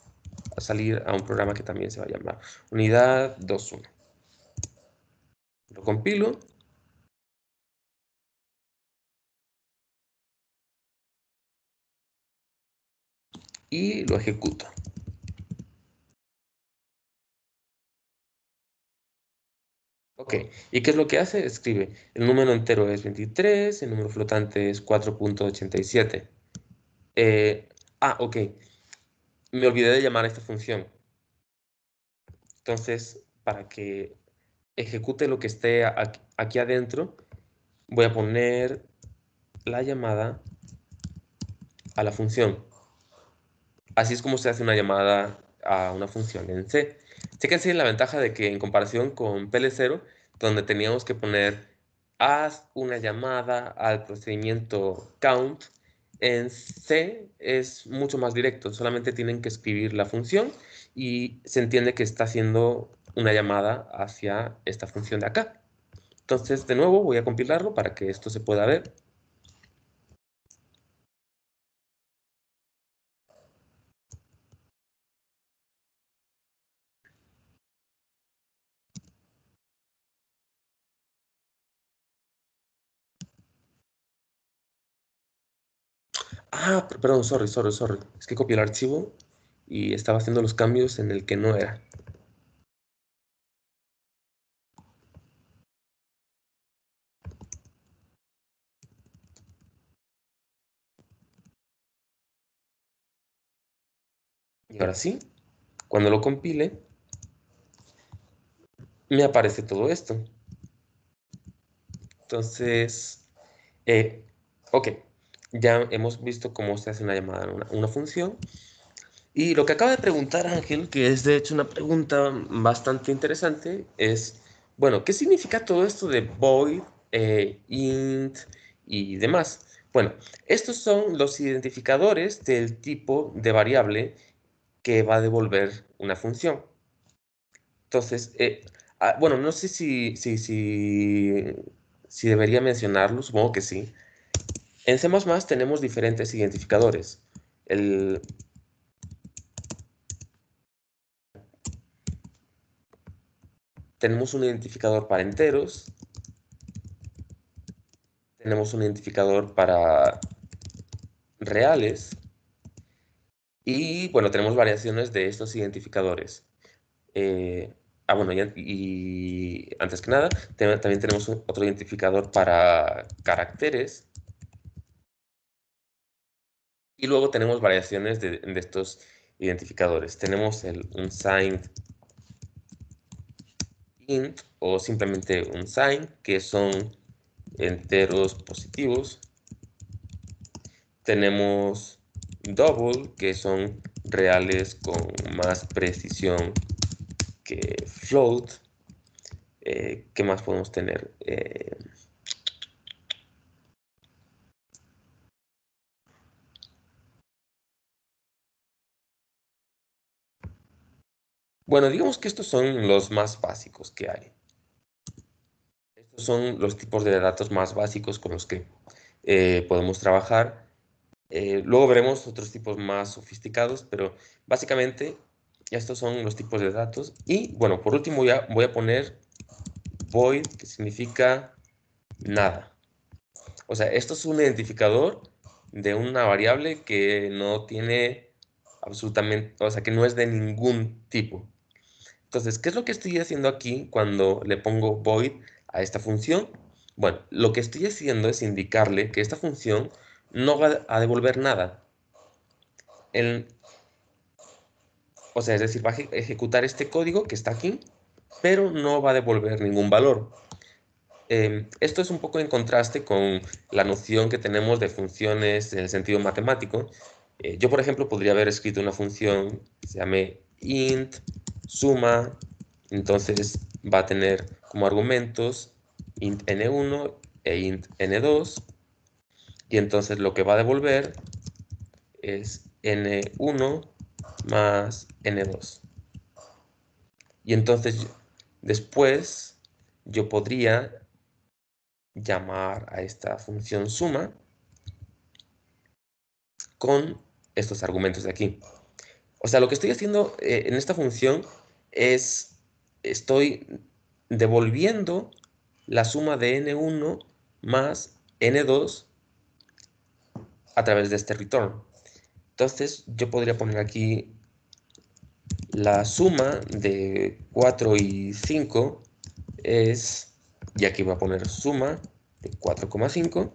a salir a un programa que también se va a llamar unidad 2.1. Lo compilo. Y lo ejecuto. Ok, ¿y qué es lo que hace? Escribe, el número entero es 23, el número flotante es 4.87. Ok, me olvidé de llamar a esta función. Entonces, para que ejecute lo que esté aquí adentro, voy a poner la llamada a la función. Así es como se hace una llamada a una función en C. Chéquense la ventaja de que en comparación con PL0, donde teníamos que poner haz una llamada al procedimiento count, en C es mucho más directo. Solamente tienen que escribir la función y se entiende que está haciendo una llamada hacia esta función de acá. Entonces, de nuevo, voy a compilarlo para que esto se pueda ver. Perdón, sorry. Es que copié el archivo y estaba haciendo los cambios en el que no era. Y ahora sí, cuando lo compile, me aparece todo esto. Entonces, ok, ya hemos visto cómo se hace una llamada a una función. Y lo que acaba de preguntar Ángel, que es de hecho una pregunta bastante interesante, es, bueno, ¿qué significa todo esto de void, int y demás? Bueno, estos son los identificadores del tipo de variable que va a devolver una función. Entonces, bueno, no sé si debería mencionarlo, supongo que sí. En C++ tenemos diferentes identificadores. Tenemos un identificador para enteros, tenemos un identificador para reales y, bueno, tenemos variaciones de estos identificadores. Bueno, y antes que nada, también tenemos otro identificador para caracteres. Y luego tenemos variaciones de estos identificadores. Tenemos el unsigned int o simplemente unsigned, que son enteros positivos. Tenemos double, que son reales con más precisión que float. ¿Qué más podemos tener? Bueno, digamos que estos son los más básicos que hay. Estos son los tipos de datos más básicos con los que podemos trabajar. Luego veremos otros tipos más sofisticados, pero básicamente estos son los tipos de datos. Y bueno, por último voy a poner void, que significa nada. O sea, esto es un identificador de una variable que no tiene absolutamente, o sea, que no es de ningún tipo. Entonces, ¿qué es lo que estoy haciendo aquí cuando le pongo void a esta función? Bueno, lo que estoy haciendo es indicarle que esta función no va a devolver nada. O sea, es decir, va a ejecutar este código que está aquí, pero no va a devolver ningún valor. Esto es un poco en contraste con la noción que tenemos de funciones en el sentido matemático. Yo, por ejemplo, podría haber escrito una función que se llame int suma, entonces va a tener como argumentos int n1 e int n2, y entonces lo que va a devolver es n1 más n2. Y entonces después yo podría llamar a esta función suma con estos argumentos de aquí. O sea, lo que estoy haciendo en esta función es, estoy devolviendo la suma de n1 más n2 a través de este return. Entonces, yo podría poner aquí la suma de 4 y 5 es, y aquí voy a poner suma de 4,5.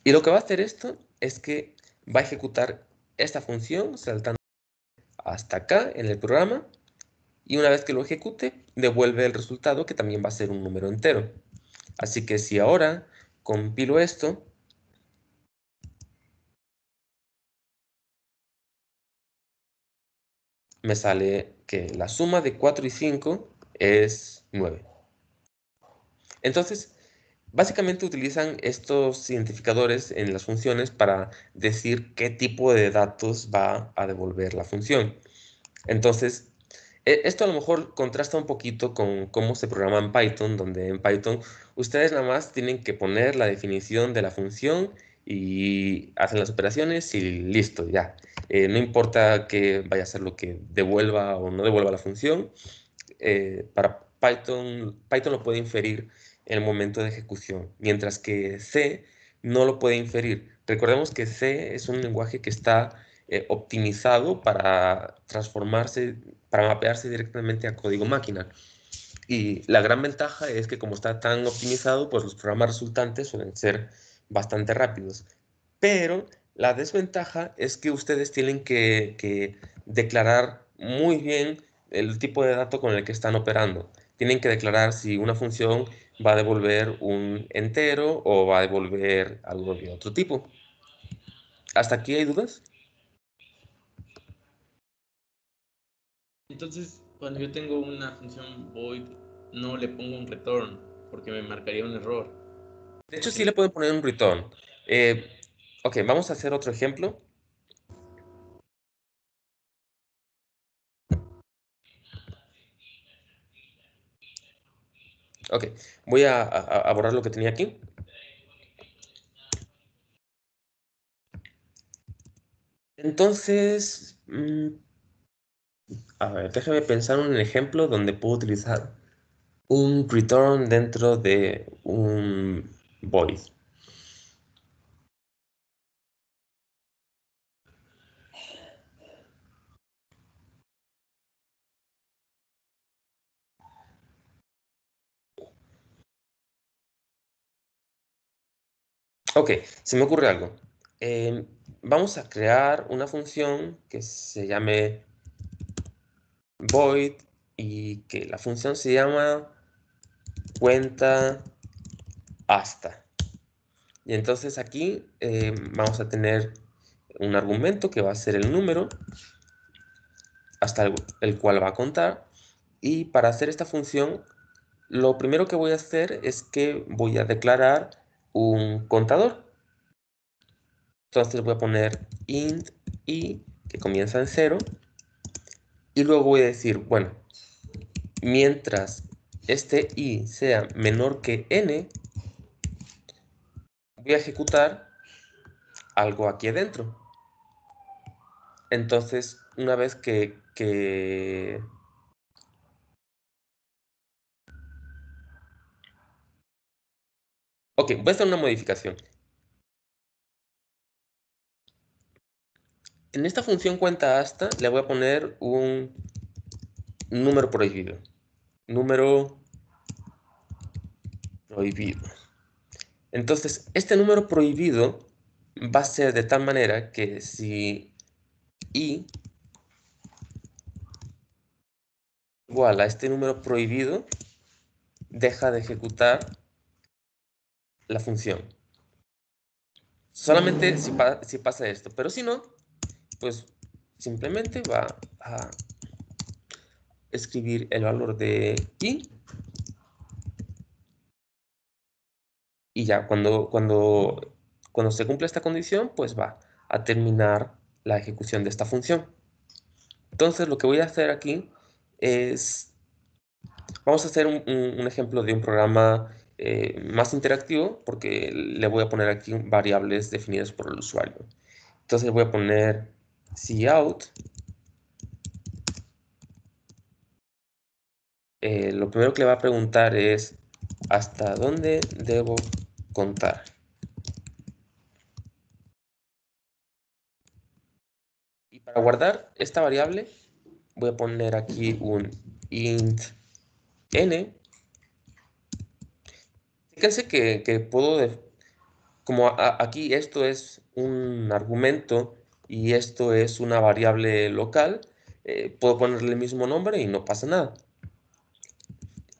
Y lo que va a hacer esto es que va a ejecutar esta función saltando hasta acá en el programa. Y una vez que lo ejecute, devuelve el resultado que también va a ser un número entero. Así que si ahora compilo esto, me sale que la suma de 4 y 5 es 9. Entonces, básicamente utilizan estos identificadores en las funciones para decir qué tipo de datos va a devolver la función. Entonces, esto a lo mejor contrasta un poquito con cómo se programa en Python, donde en Python ustedes nada más tienen que poner la definición de la función y hacen las operaciones y listo, ya. No importa que vaya a ser lo que devuelva o no devuelva la función, para Python lo puede inferir en el momento de ejecución, mientras que C no lo puede inferir. Recordemos que C es un lenguaje que está optimizado para transformarse, para mapearse directamente a código máquina. Y la gran ventaja es que como está tan optimizado, pues los programas resultantes suelen ser bastante rápidos. Pero la desventaja es que ustedes tienen que declarar muy bien el tipo de dato con el que están operando. Tienen que declarar si una función va a devolver un entero o va a devolver algo de otro tipo. ¿Hasta aquí hay dudas? Entonces, cuando yo tengo una función void, no le pongo un return porque me marcaría un error. De hecho, sí Porque, le pueden poner un return. Ok, vamos a hacer otro ejemplo. Ok, voy a borrar lo que tenía aquí. Entonces, a ver, déjame pensar en un ejemplo donde puedo utilizar un return dentro de un void. Ok, se me ocurre algo. Vamos a crear una función que se llame void y que la función se llama cuenta hasta. Y entonces aquí vamos a tener un argumento que va a ser el número hasta el cual va a contar. Y para hacer esta función, lo primero que voy a hacer es que voy a declarar un contador. Entonces voy a poner int i, que comienza en 0. Y luego voy a decir, bueno, mientras este i sea menor que n, voy a ejecutar algo aquí adentro. Entonces, una vez que ok, voy a hacer una modificación. En esta función cuenta hasta le voy a poner un número prohibido. Número prohibido. Entonces, este número prohibido va a ser de tal manera que si i igual a este número prohibido, deja de ejecutar la función. Solamente si pasa esto, pero si no, pues simplemente va a escribir el valor de i y ya cuando se cumpla esta condición, pues va a terminar la ejecución de esta función. Entonces lo que voy a hacer aquí es, vamos a hacer un ejemplo de un programa más interactivo porque le voy a poner aquí variables definidas por el usuario. Entonces voy a poner cout lo primero que le va a preguntar es ¿hasta dónde debo contar? Y para guardar esta variable voy a poner aquí un int n. Fíjense que puedo, como aquí esto es un argumento y esto es una variable local, puedo ponerle el mismo nombre y no pasa nada.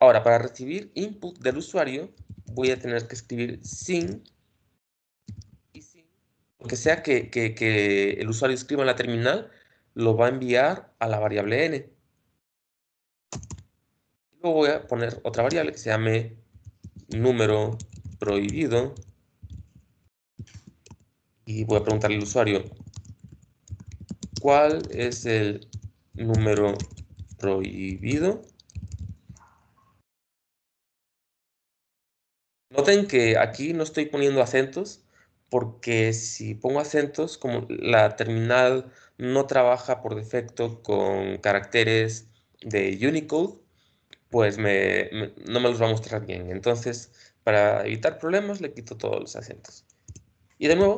Ahora, para recibir input del usuario, voy a tener que escribir sin y sin. Lo que sea que el usuario escriba en la terminal, lo va a enviar a la variable n. Luego voy a poner otra variable que se llame número prohibido. Y voy a preguntarle al usuario, ¿cuál es el número prohibido? Noten que aquí no estoy poniendo acentos, porque si pongo acentos, como la terminal no trabaja por defecto con caracteres de Unicode, pues no me los va a mostrar bien. Entonces, para evitar problemas, le quito todos los acentos. Y de nuevo,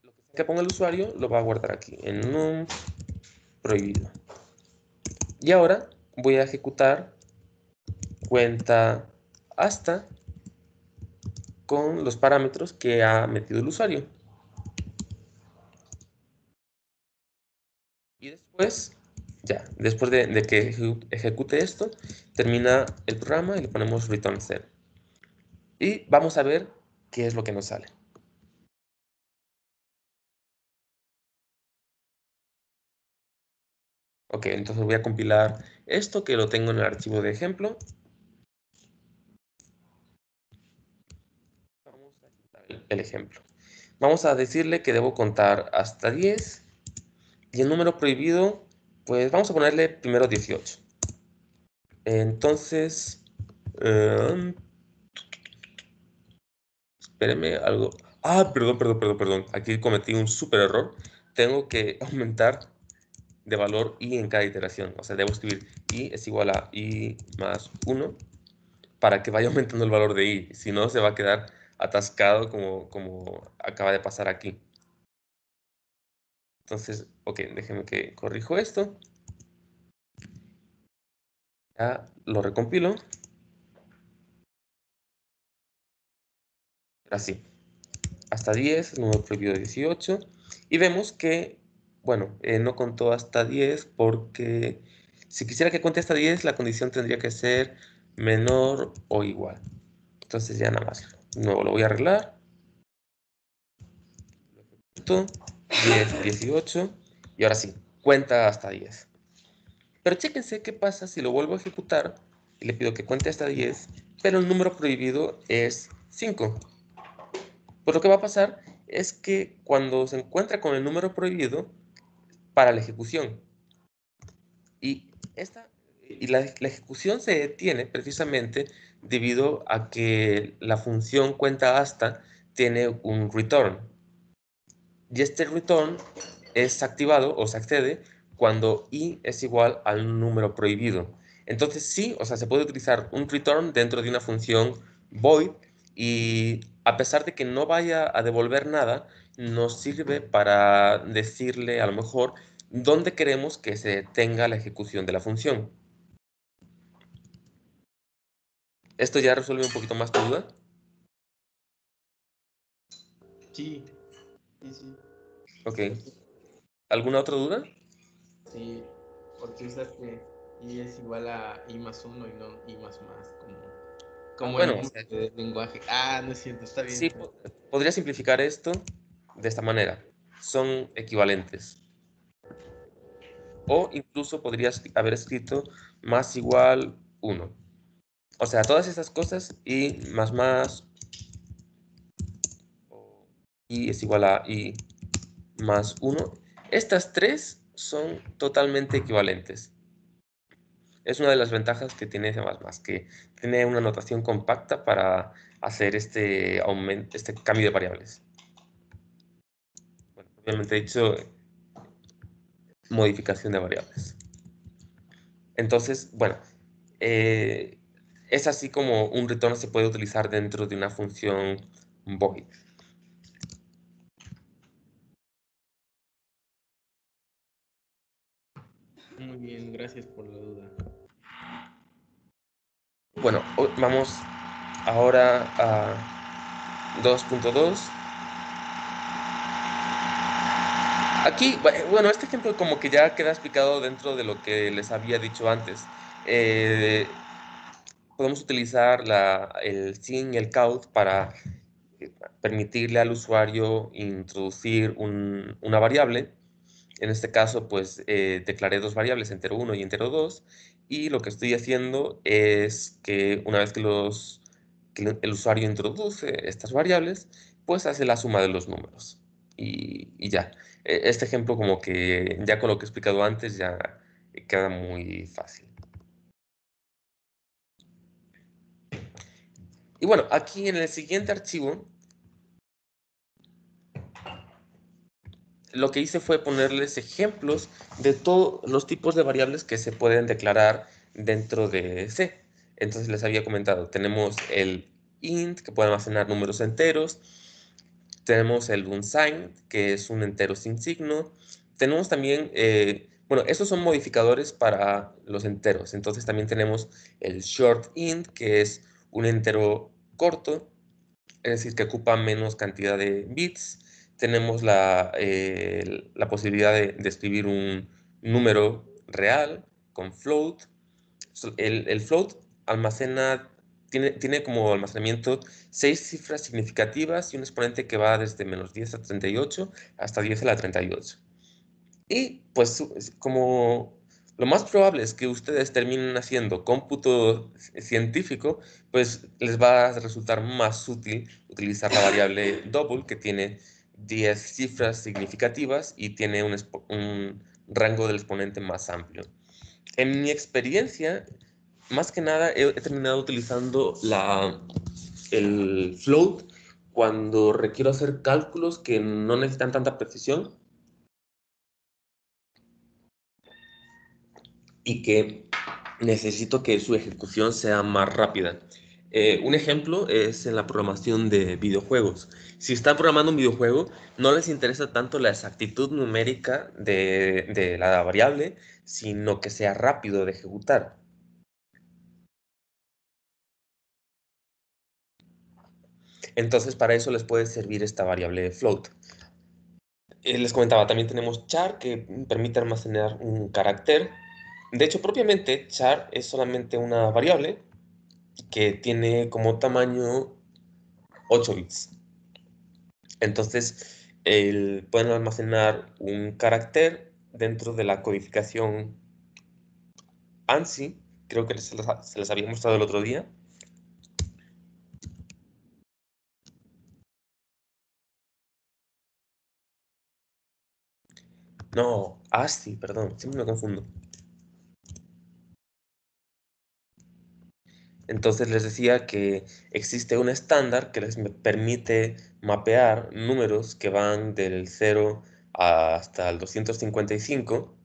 lo que sea que ponga el usuario, lo va a guardar aquí, en un prohibido. Y ahora voy a ejecutar cuenta hasta con los parámetros que ha metido el usuario. Y después, ya, después de que ejecute esto, termina el programa y le ponemos return 0. Y vamos a ver qué es lo que nos sale. Ok, entonces voy a compilar esto que lo tengo en el archivo de ejemplo. Vamos a quitar el ejemplo. Vamos a decirle que debo contar hasta 10 y el número prohibido, pues vamos a ponerle primero 18. Entonces, espérenme algo. Ah, perdón. Aquí cometí un súper error. Tengo que aumentar de valor i en cada iteración. O sea, debo escribir i es igual a i más 1 para que vaya aumentando el valor de i. Si no, se va a quedar atascado como acaba de pasar aquí. Entonces, ok, déjenme que corrijo esto. Ya lo recompilo. Así. Hasta 10, número prohibido 18. Y vemos que, bueno, no contó hasta 10 porque si quisiera que cuente hasta 10, la condición tendría que ser menor o igual. Entonces ya nada más. Nuevo lo voy a arreglar. 10, 18. Y ahora sí, cuenta hasta 10. Pero chéquense qué pasa si lo vuelvo a ejecutar y le pido que cuente hasta 10, pero el número prohibido es 5. Pues lo que va a pasar es que cuando se encuentra con el número prohibido, para la ejecución. Y, la ejecución se detiene precisamente debido a que la función cuenta hasta tiene un return. Y este return es activado o se accede cuando i es igual al número prohibido. Entonces sí, o sea, se puede utilizar un return dentro de una función void y a pesar de que no vaya a devolver nada, nos sirve para decirle a lo mejor dónde queremos que se tenga la ejecución de la función. ¿Esto ya resuelve un poquito más tu duda? Sí, sí. Ok. ¿Alguna otra duda? Sí, porque usaste i es igual a i más uno y no i más como el Bueno, o nombre sea, del lenguaje. Ah, no es cierto, está bien. sí, podría simplificar esto de esta manera. Son equivalentes. O incluso podrías haber escrito más igual 1. O sea, todas estas cosas y más o y es igual a y más 1. Estas tres son totalmente equivalentes. Es una de las ventajas que tiene C++, que tiene una notación compacta para hacer este cambio de variables. Bueno, obviamente he dicho modificación de variables. Entonces, bueno, es así como un retorno se puede utilizar dentro de una función void. Muy bien, gracias por la duda. Bueno, vamos ahora a 2.2. Aquí, bueno, este ejemplo como que ya queda explicado dentro de lo que les había dicho antes. Eh, Podemos utilizar el sin y el count para permitirle al usuario introducir una variable. En este caso, pues declaré dos variables, entero 1 y entero 2, y lo que estoy haciendo es que una vez que el usuario introduce estas variables, pues hace la suma de los números. Y ya. Este ejemplo como que ya con lo que he explicado antes ya queda muy fácil. Y bueno, aquí en el siguiente archivo, lo que hice fue ponerles ejemplos de todos los tipos de variables que se pueden declarar dentro de C. Entonces les había comentado, tenemos el int, que puede almacenar números enteros, tenemos el unsigned, que es un entero sin signo, tenemos también, bueno, estos son modificadores para los enteros, entonces también tenemos el short int, que es un entero corto, es decir, que ocupa menos cantidad de bits. Tenemos la posibilidad de escribir un número real con float. El float tiene como almacenamiento 6 cifras significativas y un exponente que va desde -10 a 38 hasta 10 a la 38. Y pues como lo más probable es que ustedes terminen haciendo cómputo científico, pues les va a resultar más útil utilizar la variable double, que tiene 10 cifras significativas y tiene un rango del exponente más amplio. En mi experiencia, más que nada he terminado utilizando el float cuando requiero hacer cálculos que no necesitan tanta precisión y que necesito que su ejecución sea más rápida. Un ejemplo es en la programación de videojuegos. Si están programando un videojuego, no les interesa tanto la exactitud numérica de la variable, sino que sea rápido de ejecutar. Entonces, para eso les puede servir esta variable float. Les comentaba, también tenemos char, que permite almacenar un carácter. De hecho, propiamente, char es solamente una variable que tiene como tamaño 8 bits. Entonces, pueden almacenar un carácter dentro de la codificación ANSI, creo que se les había mostrado el otro día. No, ASCII, perdón, siempre me confundo. Entonces les decía que existe un estándar que les permite mapear números que van del 0 hasta el 255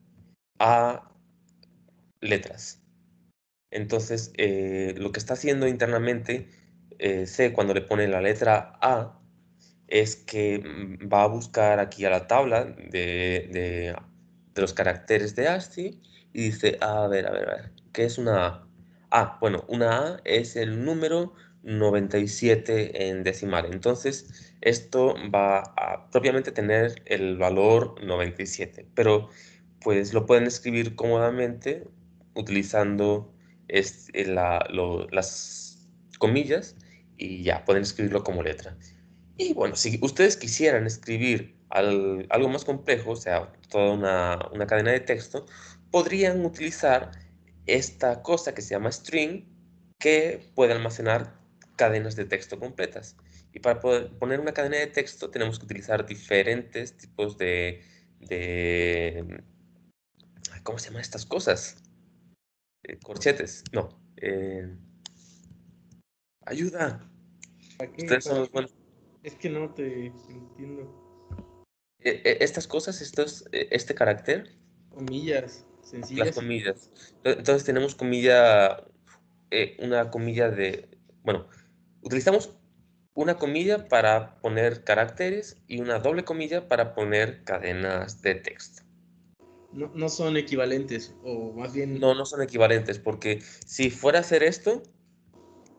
a letras. Entonces, lo que está haciendo internamente C cuando le pone la letra A es que va a buscar aquí a la tabla de los caracteres de ASCII y dice, a ver, ¿qué es una A? Ah, bueno, una A es el número 97 en decimal. Entonces, esto va a propiamente tener el valor 97, pero pues lo pueden escribir cómodamente utilizando las comillas y ya, pueden escribirlo como letra. Y bueno, si ustedes quisieran escribir algo más complejo, o sea, toda una cadena de texto, podrían utilizar esta cosa que se llama string, que puede almacenar cadenas de texto completas. Y para poder poner una cadena de texto tenemos que utilizar diferentes tipos de ¿cómo se llaman estas cosas? Corchetes, no. Ayuda. ¿Para qué? Ustedes son los buenos. Es que no te entiendo. Estas cosas, este carácter, Comillas. las Sencillas y comillas. Entonces tenemos comilla, una comilla de, bueno, utilizamos una comilla para poner caracteres y una doble comilla para poner cadenas de texto. no son equivalentes, o más bien, No, no son equivalentes, porque si fuera a hacer esto,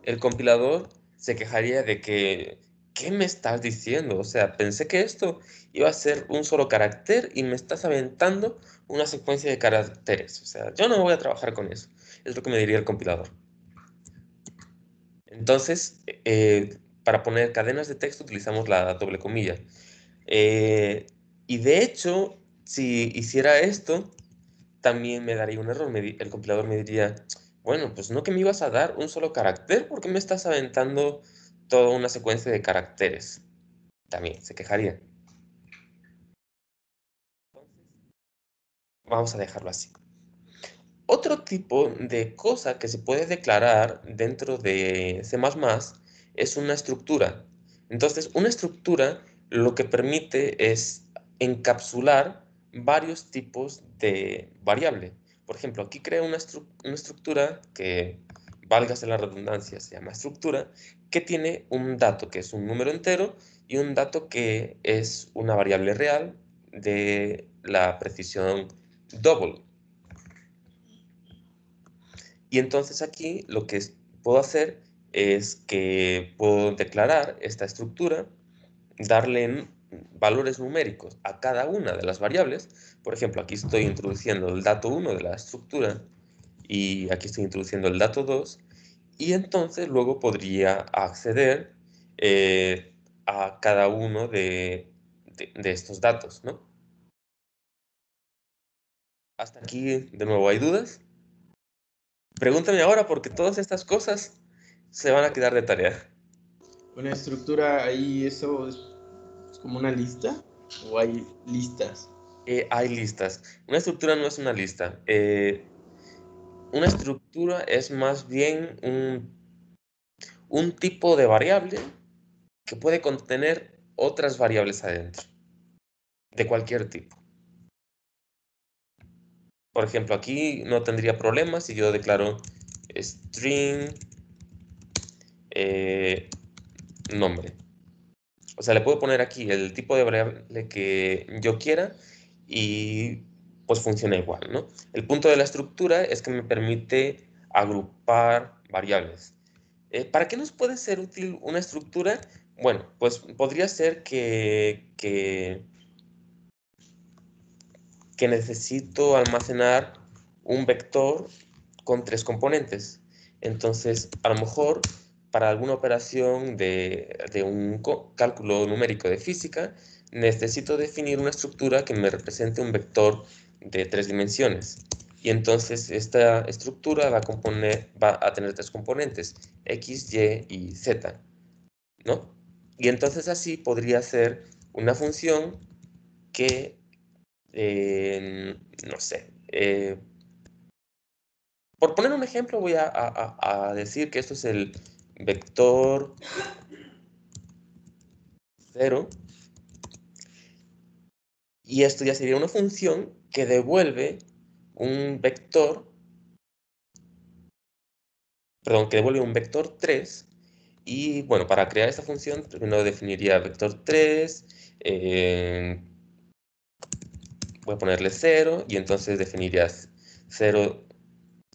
el compilador se quejaría de que, ¿qué me estás diciendo? O sea, pensé que esto iba a ser un solo carácter y me estás aventando una secuencia de caracteres. O sea, yo no voy a trabajar con eso. Es lo que me diría el compilador. Entonces, para poner cadenas de texto utilizamos la doble comilla. Eh, y de hecho, si hiciera esto, también me daría un error. El compilador me diría, bueno, pues no que me ibas a dar un solo carácter, ¿por qué me estás aventando toda una secuencia de caracteres? También se quejaría. Vamos a dejarlo así. Otro tipo de cosa que se puede declarar dentro de C++ es una estructura. Entonces, una estructura lo que permite es encapsular varios tipos de variable. Por ejemplo, aquí creo una estructura que, válgase la redundancia, se llama estructura, que tiene un dato que es un número entero y un dato que es una variable real de la precisión double. Y entonces aquí lo que puedo hacer es que puedo declarar esta estructura, darle valores numéricos a cada una de las variables. Por ejemplo, aquí estoy introduciendo el dato 1 de la estructura y aquí estoy introduciendo el dato 2. Y entonces luego podría acceder a cada uno de estos datos, ¿no? Hasta aquí, de nuevo, ¿hay dudas? Pregúntame ahora porque todas estas cosas se van a quedar de tarea. una estructura ahí, eso es como una lista, o hay listas. Hay listas. Una estructura no es una lista. Una estructura es más bien un tipo de variable que puede contener otras variables adentro, de cualquier tipo. Por ejemplo, aquí no tendría problema si yo declaro string nombre. O sea, le puedo poner aquí el tipo de variable que yo quiera y pues funciona igual, ¿no? El punto de la estructura es que me permite agrupar variables. ¿Para qué nos puede ser útil una estructura? Bueno, pues podría ser que necesito almacenar un vector con 3 componentes. Entonces, a lo mejor para alguna operación de un cálculo numérico de física, necesito definir una estructura que me represente un vector de 3 dimensiones. Y entonces esta estructura va a tener 3 componentes, x, y y z, ¿no? Y entonces así podría ser una función que no sé. Por poner un ejemplo, voy a decir que esto es el vector 0 y esto ya sería una función que devuelve un vector, perdón, que devuelve un vector 3 y bueno, para crear esta función primero definiría vector 3, voy a ponerle 0 y entonces definirías 0,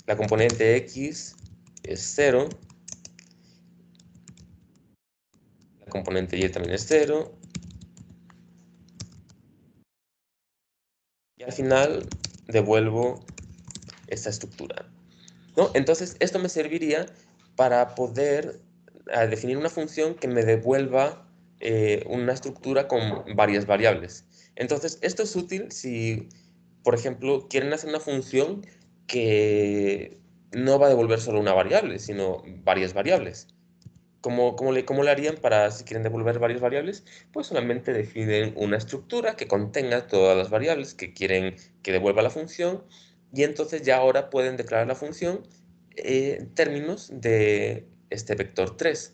la componente x es 0, la componente y también es 0 y al final devuelvo esta estructura, ¿no? Entonces, esto me serviría para poder definir una función que me devuelva una estructura con varias variables. Entonces, esto es útil si, por ejemplo, quieren hacer una función que no va a devolver solo una variable, sino varias variables. ¿Cómo le harían para si quieren devolver varias variables? Pues solamente definen una estructura que contenga todas las variables que quieren que devuelva la función y entonces ya ahora pueden declarar la función en términos de este vector 3.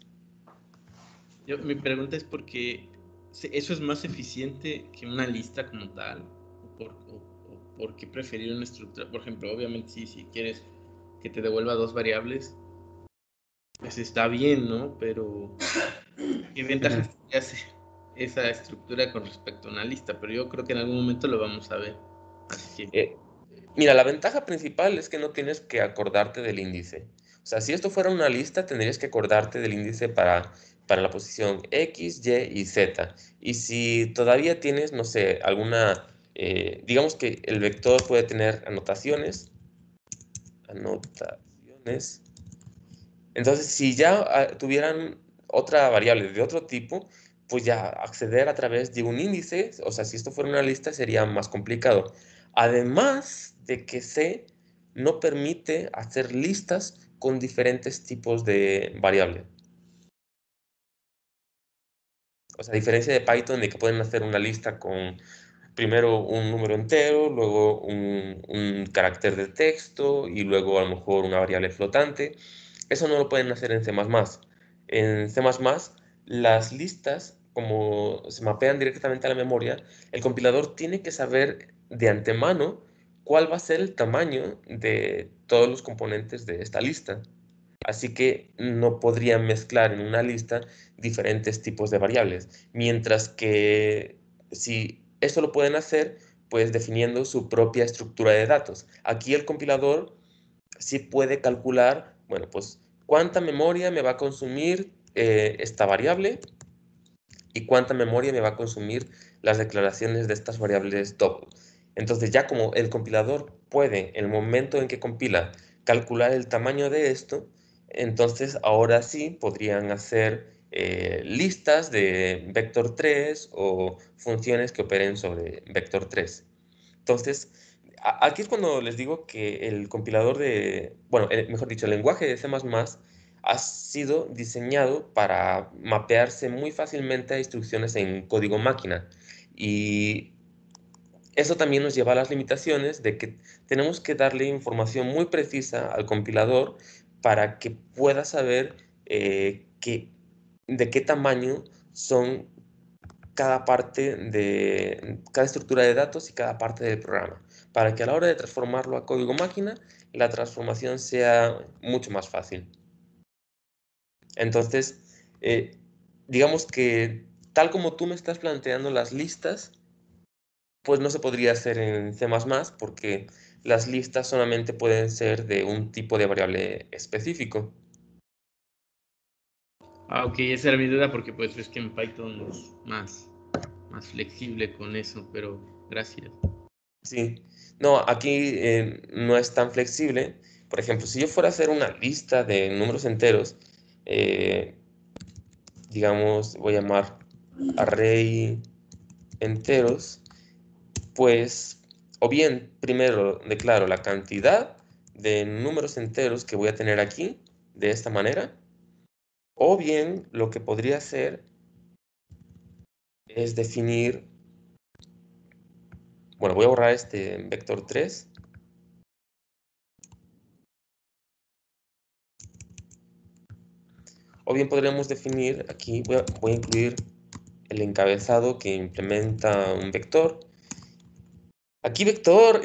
Mi pregunta es porque eso es más eficiente que una lista como tal, o ¿por qué preferir una estructura? Por ejemplo, obviamente sí, si quieres que te devuelva dos variables, pues está bien, ¿no? Pero ¿qué Ujú. ventajas te hace esa estructura con respecto a una lista? Pero yo creo que en algún momento lo vamos a ver. Así que, Eh, Mira, la ventaja principal es que no tienes que acordarte del índice. O sea, si esto fuera una lista, tendrías que acordarte del índice para la posición X, Y y Z. Y si todavía tienes, no sé, digamos que el vector puede tener anotaciones. Entonces, si ya tuvieran otra variable de otro tipo, pues ya acceder a través de un índice, o sea, si esto fuera una lista, sería más complicado. Además de que C no permite hacer listas con diferentes tipos de variables. O sea, a diferencia de Python, de que pueden hacer una lista con primero un número entero, luego un carácter de texto y luego a lo mejor una variable flotante. Eso no lo pueden hacer en C++. En C++, las listas, como se mapean directamente a la memoria, el compilador tiene que saber de antemano cuál va a ser el tamaño de todos los componentes de esta lista. Así que no podrían mezclar en una lista diferentes tipos de variables. Mientras que si esto lo pueden hacer, pues definiendo su propia estructura de datos. Aquí el compilador sí puede calcular, bueno, pues cuánta memoria me va a consumir esta variable y cuánta memoria me va a consumir las declaraciones de estas variables double. Entonces ya como el compilador puede, en el momento en que compila, calcular el tamaño de esto, entonces ahora sí podrían hacer listas de vector 3 o funciones que operen sobre vector 3. Entonces, aquí es cuando les digo que el compilador bueno, mejor dicho, el lenguaje de C++ ha sido diseñado para mapearse muy fácilmente a instrucciones en código máquina. Y eso también nos lleva a las limitaciones de que tenemos que darle información muy precisa al compilador para que pueda saber de qué tamaño son cada estructura de datos y cada parte del programa, para que a la hora de transformarlo a código máquina, la transformación sea mucho más fácil. Entonces, digamos que tal como tú me estás planteando las listas, pues no se podría hacer en C++ porque las listas solamente pueden ser de un tipo de variable específico. ok, esa era mi duda porque pues es que en Python es más flexible con eso, pero gracias. Sí, no, aquí no es tan flexible. Por ejemplo, si yo fuera a hacer una lista de números enteros, eh, digamos, voy a llamar array enteros, pues, o bien primero declaro la cantidad de números enteros que voy a tener aquí, de esta manera, o bien lo que podría hacer es definir, bueno, voy a borrar este vector 3. O bien podríamos definir, aquí voy a incluir el encabezado que implementa un vector. Aquí vector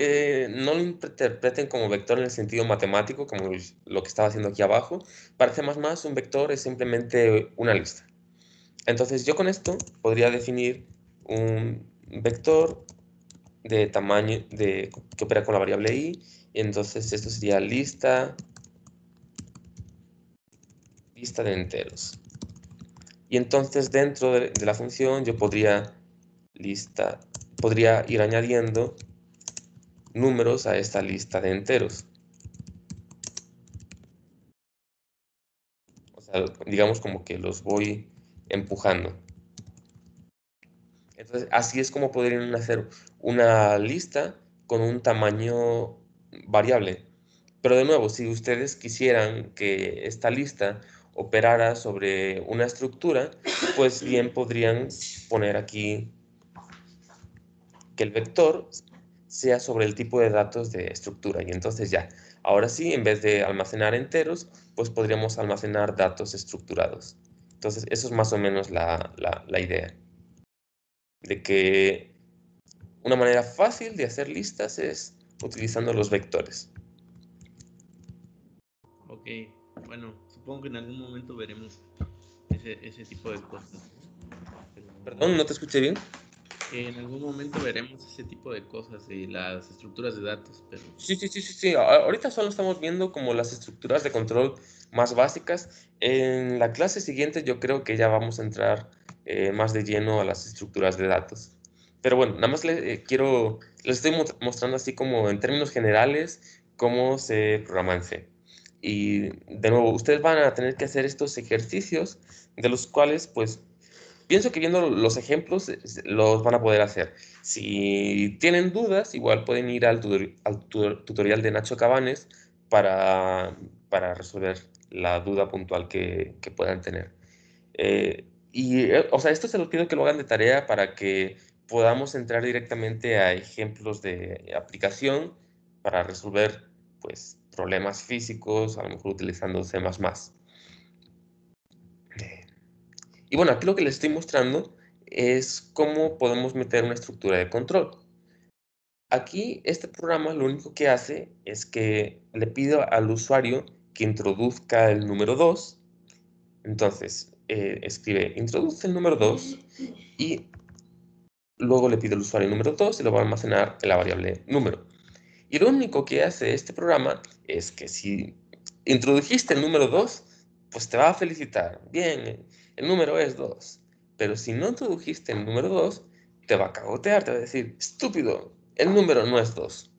no lo interpreten como vector en el sentido matemático, como lo que estaba haciendo aquí abajo. Para C++, un vector es simplemente una lista. Entonces yo con esto podría definir un vector de tamaño que opera con la variable i. Y entonces esto sería lista de enteros. Y entonces dentro de la función yo podría ir añadiendo números a esta lista de enteros. O sea, digamos como que los voy empujando. Entonces, así es como podrían hacer una lista con un tamaño variable. Pero de nuevo, si ustedes quisieran que esta lista operara sobre una estructura, pues bien podrían poner aquí que el vector sea sobre el tipo de datos de estructura. Y entonces ya, ahora sí, en vez de almacenar enteros, pues podríamos almacenar datos estructurados. Entonces, eso es más o menos la idea. De que una manera fácil de hacer listas es utilizando los vectores. Ok, bueno, supongo que en algún momento veremos ese tipo de cosas. Pero Perdón, no te escuché bien. en algún momento veremos ese tipo de cosas y las estructuras de datos, pero Sí. Ahorita solo estamos viendo como las estructuras de control más básicas. En la clase siguiente yo creo que ya vamos a entrar más de lleno a las estructuras de datos. Pero bueno, nada más les estoy mostrando así como en términos generales cómo se programa en C. Y de nuevo, ustedes van a tener que hacer estos ejercicios de los cuales pues pienso que viendo los ejemplos los van a poder hacer. Si tienen dudas, igual pueden ir al tutorial de Nacho Cabanes para, para resolver la duda puntual que puedan tener. O sea, esto se los pido que lo hagan de tarea para que podamos entrar directamente a ejemplos de aplicación para resolver, pues, problemas físicos, a lo mejor utilizando C++. Y bueno, aquí lo que les estoy mostrando es cómo podemos meter una estructura de control. Aquí este programa lo único que hace es que le pido al usuario que introduzca el número 2. Entonces, escribe introduce el número 2 y luego le pido al usuario el número 2 y lo va a almacenar en la variable número. Y lo único que hace este programa es que si introdujiste el número 2, pues te va a felicitar. Bien, el número es 2. Pero si no introdujiste el número 2, te va a cagotear, te va a decir, estúpido, el número no es 2.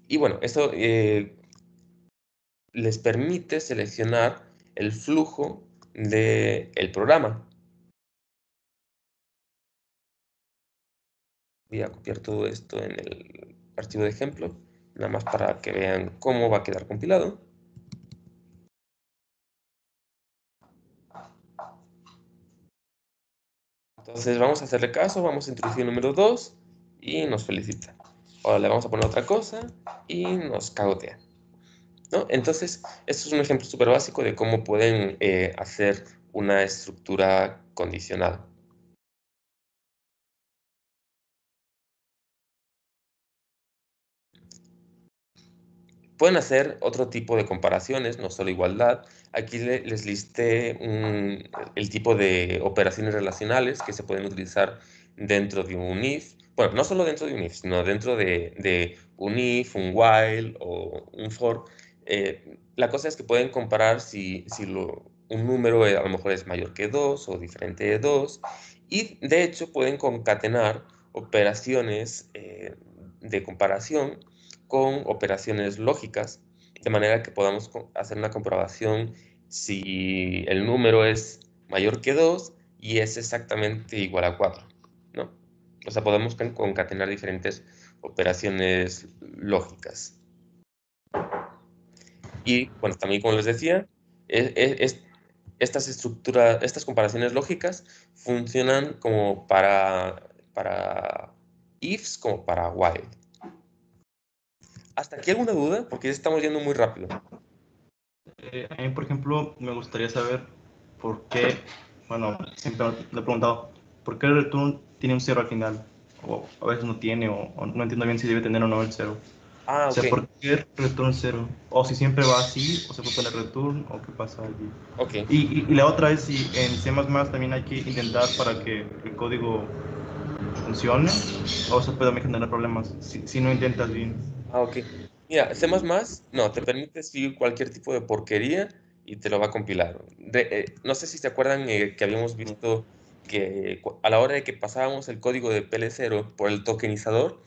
Y bueno, esto les permite seleccionar el flujo del programa. Voy a copiar todo esto en el archivo de ejemplo, nada más para que vean cómo va a quedar compilado. Entonces vamos a hacerle caso, vamos a introducir el número 2 y nos felicita. Ahora le vamos a poner otra cosa y nos cagotea, ¿no? Entonces, esto es un ejemplo súper básico de cómo pueden hacer una estructura condicional. Pueden hacer otro tipo de comparaciones, no solo igualdad. Aquí les listé el tipo de operaciones relacionales que se pueden utilizar dentro de un if. Bueno, no solo dentro de un if, sino dentro de un if, un while o un for. La cosa es que pueden comparar si un número a lo mejor es mayor que 2 o diferente de 2. Y de hecho pueden concatenar operaciones de comparación con operaciones lógicas, de manera que podamos hacer una comprobación si el número es mayor que 2 y es exactamente igual a 4, ¿no? O sea, podemos concatenar diferentes operaciones lógicas. Y, bueno, también como les decía, estas comparaciones lógicas funcionan como para ifs como para while. ¿Hasta aquí alguna duda? Porque ya estamos yendo muy rápido. A mí, por ejemplo, me gustaría saber por qué, bueno, siempre le he preguntado, ¿por qué el return tiene un 0 al final? O a veces no tiene, o no entiendo bien si debe tener o no el 0. Ah, O ok. sea, ¿por qué return 0? O si siempre va así, o se puede poner return, o qué pasa allí. Ok. Y la otra es si en C++ también hay que intentar para que el código funcione, o se puede generar problemas si no intentas bien. Ah, ok. Mira, C++, no, te permite escribir cualquier tipo de porquería y te lo va a compilar. No sé si se acuerdan que habíamos visto que a la hora de que pasábamos el código de PL0 por el tokenizador,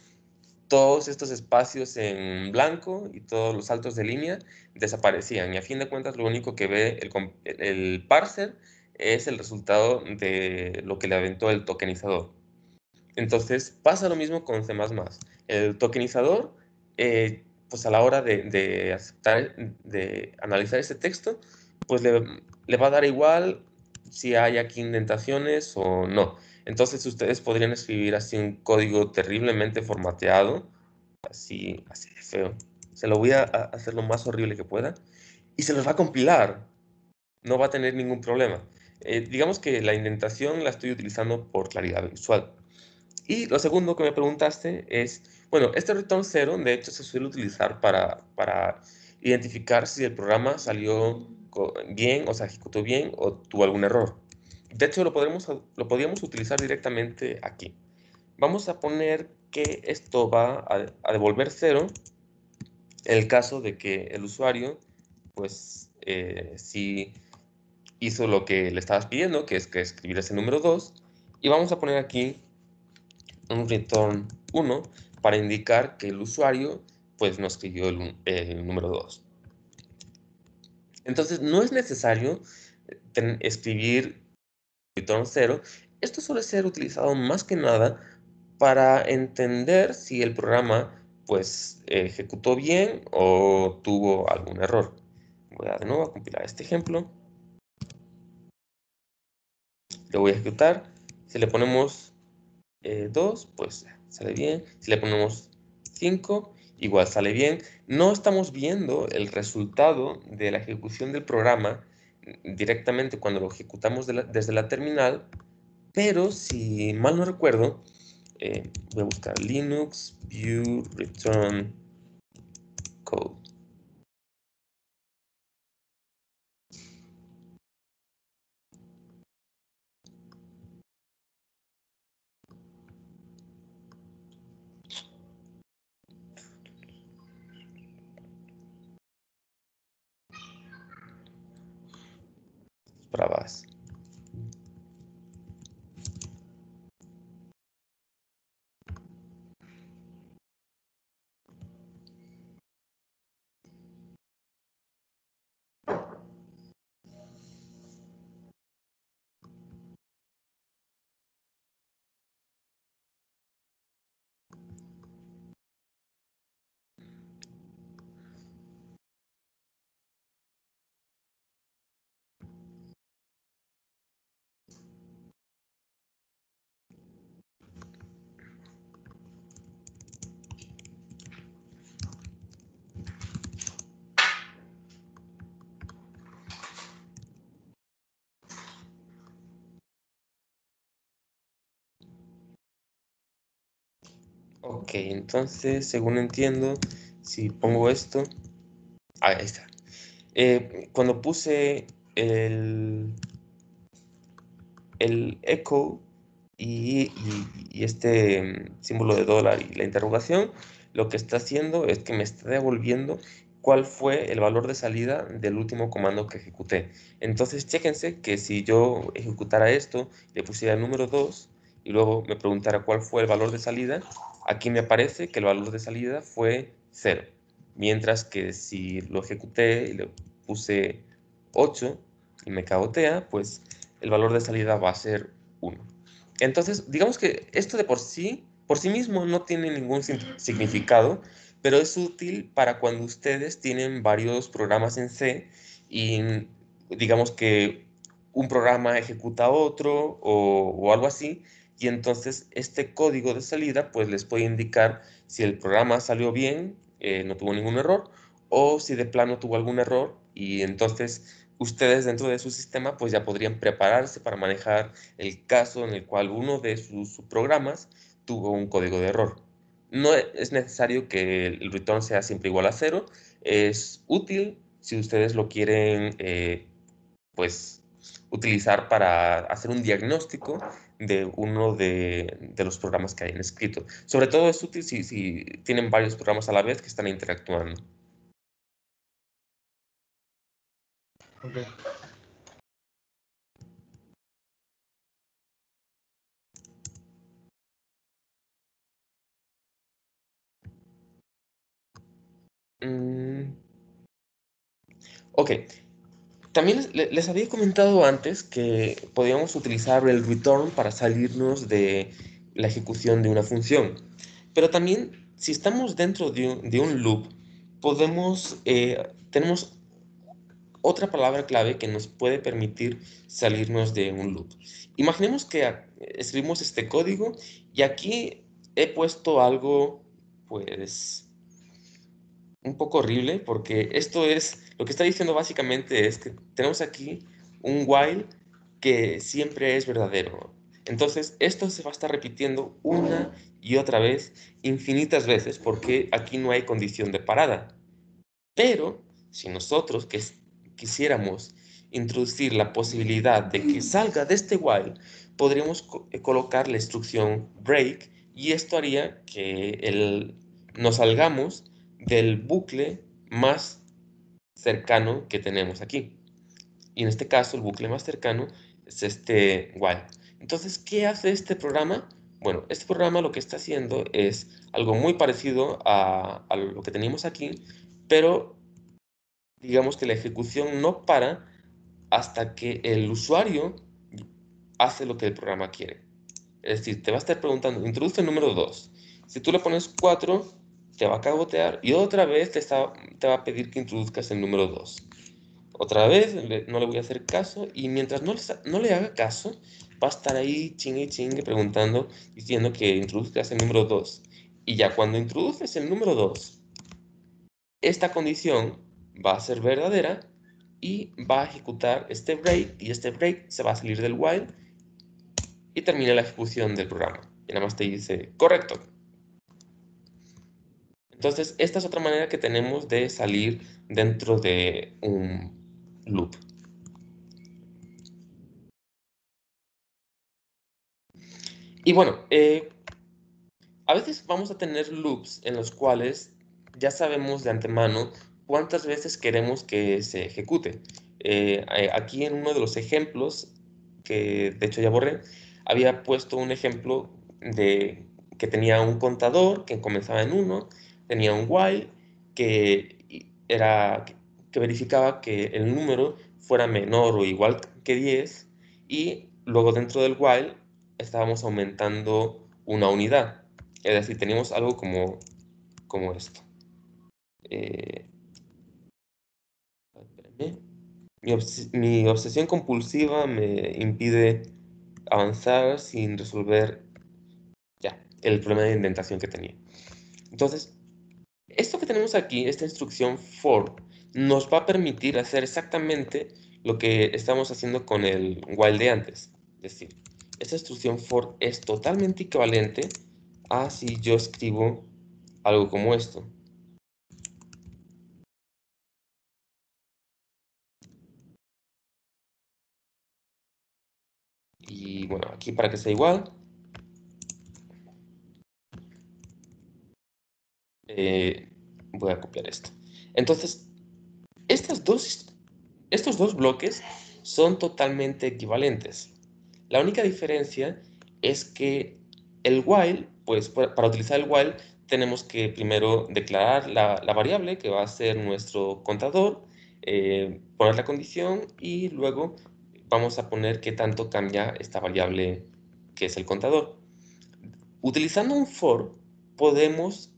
todos estos espacios en blanco y todos los saltos de línea desaparecían. Y a fin de cuentas, lo único que ve el parser es el resultado de lo que le aventó el tokenizador. Entonces pasa lo mismo con C++. El tokenizador, pues a la hora de aceptar, de analizar ese texto, pues le va a dar igual si hay aquí indentaciones o no. Entonces ustedes podrían escribir así un código terriblemente formateado, así de feo. Se lo voy a hacer lo más horrible que pueda y se los va a compilar. No va a tener ningún problema. Digamos que la indentación la estoy utilizando por claridad visual. Y lo segundo que me preguntaste es, bueno, este return 0 de hecho se suele utilizar para identificar si el programa salió bien, o sea, ejecutó bien o tuvo algún error. De hecho, lo podríamos utilizar directamente aquí. Vamos a poner que esto va a devolver 0 en el caso de que el usuario, pues, sí hizo lo que le estabas pidiendo, que es que escribiera ese número 2. Y vamos a poner aquí un return 1 para indicar que el usuario pues no escribió el número 2. Entonces no es necesario escribir return 0. Esto suele ser utilizado más que nada para entender si el programa pues ejecutó bien o tuvo algún error. Voy a de nuevo a compilar este ejemplo. Lo voy a ejecutar. Si le ponemos 2, pues sale bien. Si le ponemos 5, igual sale bien. No estamos viendo el resultado de la ejecución del programa directamente cuando lo ejecutamos desde la terminal, pero si mal no recuerdo, voy a buscar Linux view return code. Bravas. Ok, entonces, según entiendo, si pongo esto, ahí está. Cuando puse el echo y este símbolo de dólar y la interrogación, lo que está haciendo es que me está devolviendo cuál fue el valor de salida del último comando que ejecuté. Entonces, chéquense que si yo ejecutara esto, le pusiera el número 2 y luego me preguntara cuál fue el valor de salida, aquí me aparece que el valor de salida fue 0. Mientras que si lo ejecuté y le puse 8 y me cagotea, pues el valor de salida va a ser 1. Entonces, digamos que esto de por sí mismo no tiene ningún significado, pero es útil para cuando ustedes tienen varios programas en C y digamos que un programa ejecuta otro o algo así, y entonces este código de salida pues les puede indicar si el programa salió bien, no tuvo ningún error, o si de plano tuvo algún error, y entonces ustedes dentro de su sistema pues ya podrían prepararse para manejar el caso en el cual uno de sus programas tuvo un código de error. No es necesario que el return sea siempre igual a 0. Es útil si ustedes lo quieren pues utilizar para hacer un diagnóstico de uno de los programas que hayan escrito. Sobre todo es útil si tienen varios programas a la vez que están interactuando. Ok. Ok, también les había comentado antes que podíamos utilizar el return para salirnos de la ejecución de una función. Pero también, si estamos dentro de un loop, tenemos otra palabra clave que nos puede permitir salirnos de un loop. Imaginemos que escribimos este código y aquí he puesto algo, pues, un poco horrible, porque esto es, lo que está diciendo básicamente es que tenemos aquí un while que siempre es verdadero. Entonces, esto se va a estar repitiendo una y otra vez, infinitas veces, porque aquí no hay condición de parada. Pero, si nosotros quisiéramos introducir la posibilidad de que salga de este while, podríamos colocar la instrucción break, y esto haría que nos salgamos del bucle más cercano que tenemos aquí. Y en este caso, el bucle más cercano es este while. Entonces, ¿qué hace este programa? Bueno, este programa lo que está haciendo es algo muy parecido a lo que teníamos aquí, pero digamos que la ejecución no para hasta que el usuario hace lo que el programa quiere. Es decir, te va a estar preguntando, introduce el número 2. Si tú le pones 4, te va a cagotear y otra vez te va a pedir que introduzcas el número 2. Otra vez no le voy a hacer caso, y mientras no le haga caso, va a estar ahí chingue y chingue preguntando, diciendo que introduzcas el número 2. Y ya cuando introduces el número 2, esta condición va a ser verdadera y va a ejecutar este break, y este break se va a salir del while y termina la ejecución del programa. Y nada más te dice correcto. Entonces, esta es otra manera que tenemos de salir dentro de un loop. Y bueno, a veces vamos a tener loops en los cuales ya sabemos de antemano cuántas veces queremos que se ejecute. Aquí en uno de los ejemplos, que de hecho ya borré, había puesto un ejemplo de que tenía un contador que comenzaba en 1, tenía un while que verificaba que el número fuera menor o igual que 10, y luego dentro del while estábamos aumentando una unidad. Es decir, teníamos algo como esto. Espérame. Mi obsesión compulsiva me impide avanzar sin resolver ya el problema de indentación que tenía. Entonces, esto que tenemos aquí, esta instrucción for, nos va a permitir hacer exactamente lo que estamos haciendo con el while de antes. Es decir, esta instrucción for es totalmente equivalente a si yo escribo algo como esto. Y bueno, aquí para que sea igual, voy a copiar esto. Entonces, estos dos bloques son totalmente equivalentes. La única diferencia es que el while, pues para utilizar el while, tenemos que primero declarar la variable que va a ser nuestro contador, poner la condición, y luego vamos a poner qué tanto cambia esta variable que es el contador. Utilizando un for, podemos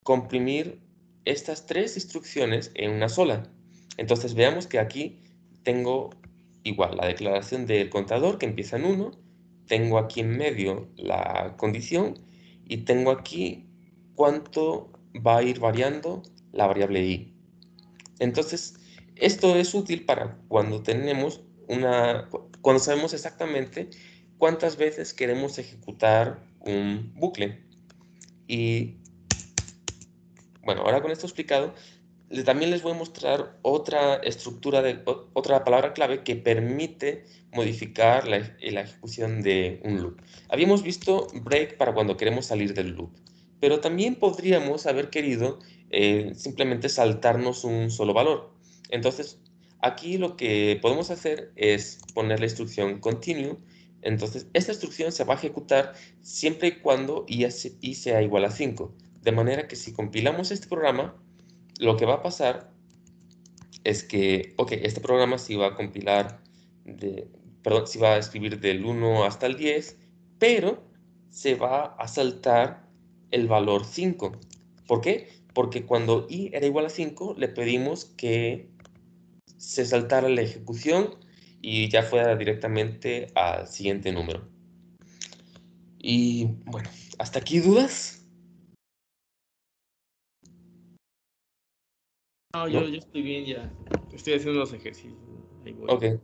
comprimir estas tres instrucciones en una sola. Entonces veamos que aquí tengo igual la declaración del contador que empieza en 1, tengo aquí en medio la condición, y tengo aquí cuánto va a ir variando la variable i. Entonces, esto es útil para cuando sabemos exactamente cuántas veces queremos ejecutar un bucle. Y bueno, ahora con esto explicado, también les voy a mostrar otra otra palabra clave que permite modificar la ejecución de un loop. Habíamos visto break para cuando queremos salir del loop, pero también podríamos haber querido simplemente saltarnos un solo valor. Entonces, aquí lo que podemos hacer es poner la instrucción continue. Entonces, esta instrucción se va a ejecutar siempre y cuando i sea igual a 5. De manera que si compilamos este programa, lo que va a pasar es que, ok, este programa sí va a compilar, perdón, sí va a escribir del 1 hasta el 10, pero se va a saltar el valor 5. ¿Por qué? Porque cuando i era igual a 5, le pedimos que se saltara la ejecución y ya fuera directamente al siguiente número. Y bueno, ¿hasta aquí dudas? No, yo ¿No? estoy bien ya. Estoy haciendo los ejercicios. Ahí voy. Ok.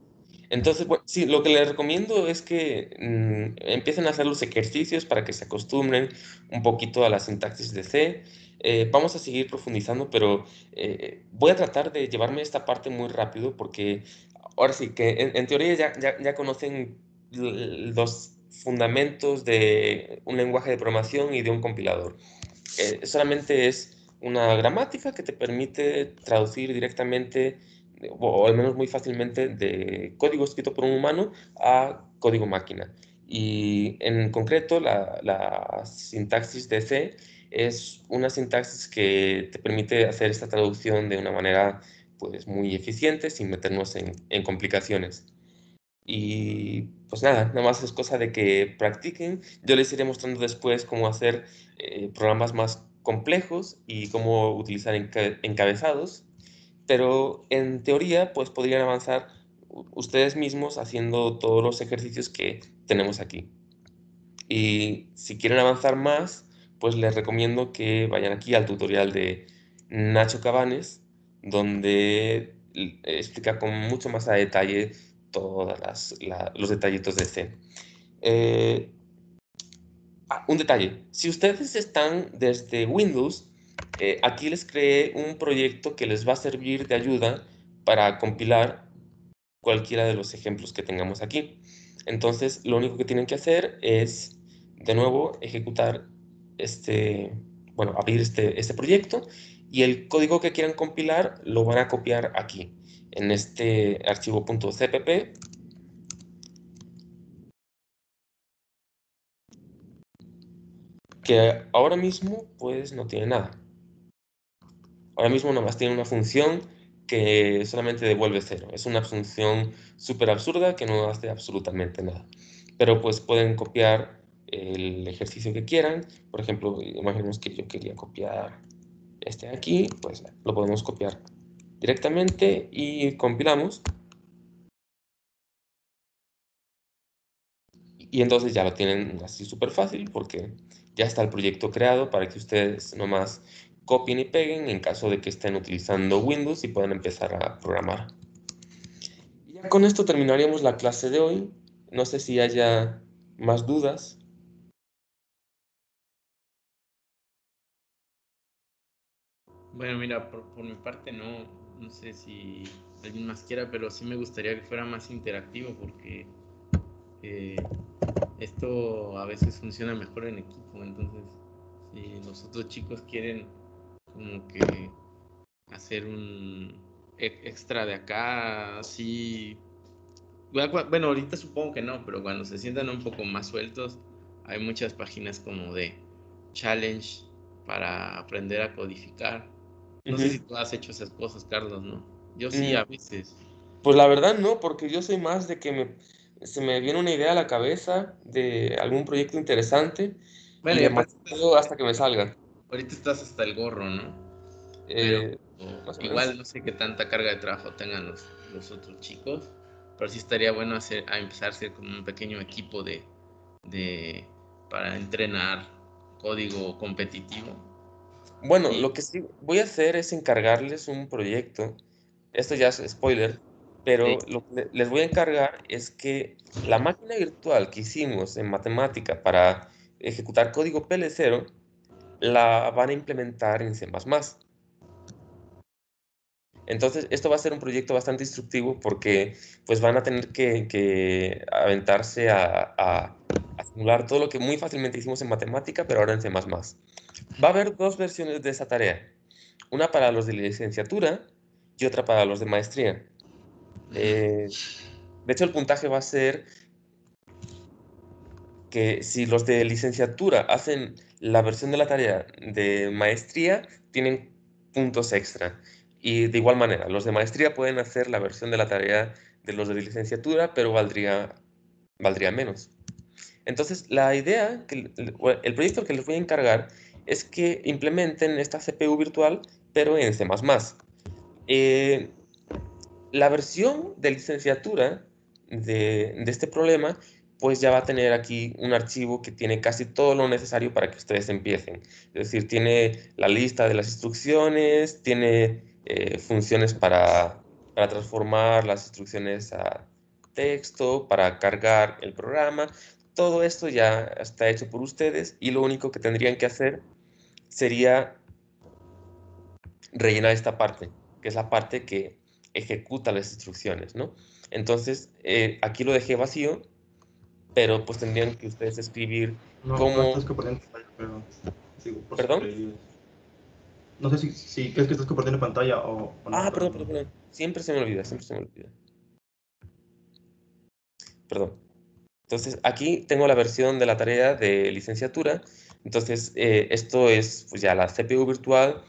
Entonces, bueno, sí, lo que les recomiendo es que empiecen a hacer los ejercicios para que se acostumbren un poquito a la sintaxis de C. Vamos a seguir profundizando, pero voy a tratar de llevarme esta parte muy rápido porque ahora sí que en teoría ya conocen los fundamentos de un lenguaje de programación y de un compilador. Solamente es una gramática que te permite traducir directamente, o al menos muy fácilmente, de código escrito por un humano a código máquina. Y en concreto, la sintaxis de C es una sintaxis que te permite hacer esta traducción de una manera pues, muy eficiente sin meternos en complicaciones. Y pues nada más es cosa de que practiquen. Yo les iré mostrando después cómo hacer programas más complejos y cómo utilizar encabezados, pero en teoría pues podrían avanzar ustedes mismos haciendo todos los ejercicios que tenemos aquí. Y si quieren avanzar más, pues les recomiendo que vayan aquí al tutorial de Nacho Cabanes, donde explica con mucho más a detalle todos los detallitos de C. Eh, un detalle, si ustedes están desde Windows, aquí les creé un proyecto que les va a servir de ayuda para compilar cualquiera de los ejemplos que tengamos aquí. Entonces, lo único que tienen que hacer es, de nuevo, ejecutar bueno, abrir este proyecto y el código que quieran compilar lo van a copiar aquí, en este archivo .cpp, que ahora mismo pues no tiene nada. Ahora mismo nada más tiene una función que solamente devuelve cero. Es una función súper absurda que no hace absolutamente nada. Pero pues pueden copiar el ejercicio que quieran. Por ejemplo, imaginemos que yo quería copiar este de aquí, pues lo podemos copiar directamente y compilamos. Y entonces ya lo tienen así súper fácil porque ya está el proyecto creado para que ustedes nomás copien y peguen en caso de que estén utilizando Windows y puedan empezar a programar. Y ya con esto terminaríamos la clase de hoy. No sé si haya más dudas. Bueno, mira, por mi parte no sé si alguien más quiera, pero sí me gustaría que fuera más interactivo porque eh, esto a veces funciona mejor en equipo. Entonces, si los otros chicos quieren como que hacer un extra de acá, sí. Bueno, ahorita supongo que no, pero cuando se sientan un poco más sueltos, hay muchas páginas como de challenge para aprender a codificar. No sé si Ujú. tú has hecho esas cosas, Carlos, ¿no? Yo sí, Mm, a veces. Pues la verdad no, porque yo soy más de que se me viene una idea a la cabeza de algún proyecto interesante y Bueno, y le aparte macheo hasta que me salga. ahorita estás hasta el gorro, ¿no? Pero Eh, Más o menos. igual no sé qué tanta carga de trabajo tengan los otros chicos, pero sí estaría bueno empezar a hacer como un pequeño equipo de para entrenar código competitivo. Bueno, Y lo que sí voy a hacer es encargarles un proyecto. Esto ya es spoiler, sí, pero lo que les voy a encargar es que la máquina virtual que hicimos en matemática para ejecutar código PL0 la van a implementar en C++. Entonces, esto va a ser un proyecto bastante instructivo porque pues van a tener que aventarse a simular todo lo que muy fácilmente hicimos en matemática, pero ahora en C++. Va a haber dos versiones de esa tarea, una para los de licenciatura y otra para los de maestría. Eh, de hecho, el puntaje va a ser que si los de licenciatura hacen la versión de la tarea de maestría, tienen puntos extra. Y de igual manera, los de maestría pueden hacer la versión de la tarea de los de licenciatura, pero valdría menos. Entonces, la idea, el proyecto que les voy a encargar es que implementen esta CPU virtual, pero en C++. Eh, la versión de licenciatura de este problema, pues ya va a tener aquí un archivo que tiene casi todo lo necesario para que ustedes empiecen. Es decir, tiene la lista de las instrucciones, tiene funciones para transformar las instrucciones texto, para cargar el programa. Todo esto ya está hecho por ustedes y lo único que tendrían que hacer sería rellenar esta parte, que es la parte que ejecuta las instrucciones, ¿no? Entonces, aquí lo dejé vacío, pero pues tendrían que ustedes escribir No cómo... estás compartiendo pantalla, pero sigo por ¿Perdón? sobrevives. No sé si crees que estás compartiendo pantalla o no, Ah, pero perdón, perdón, perdón. Siempre se me olvida, siempre se me olvida. Perdón. Entonces, aquí tengo la versión de la tarea de licenciatura. Entonces, esto es pues ya la CPU virtual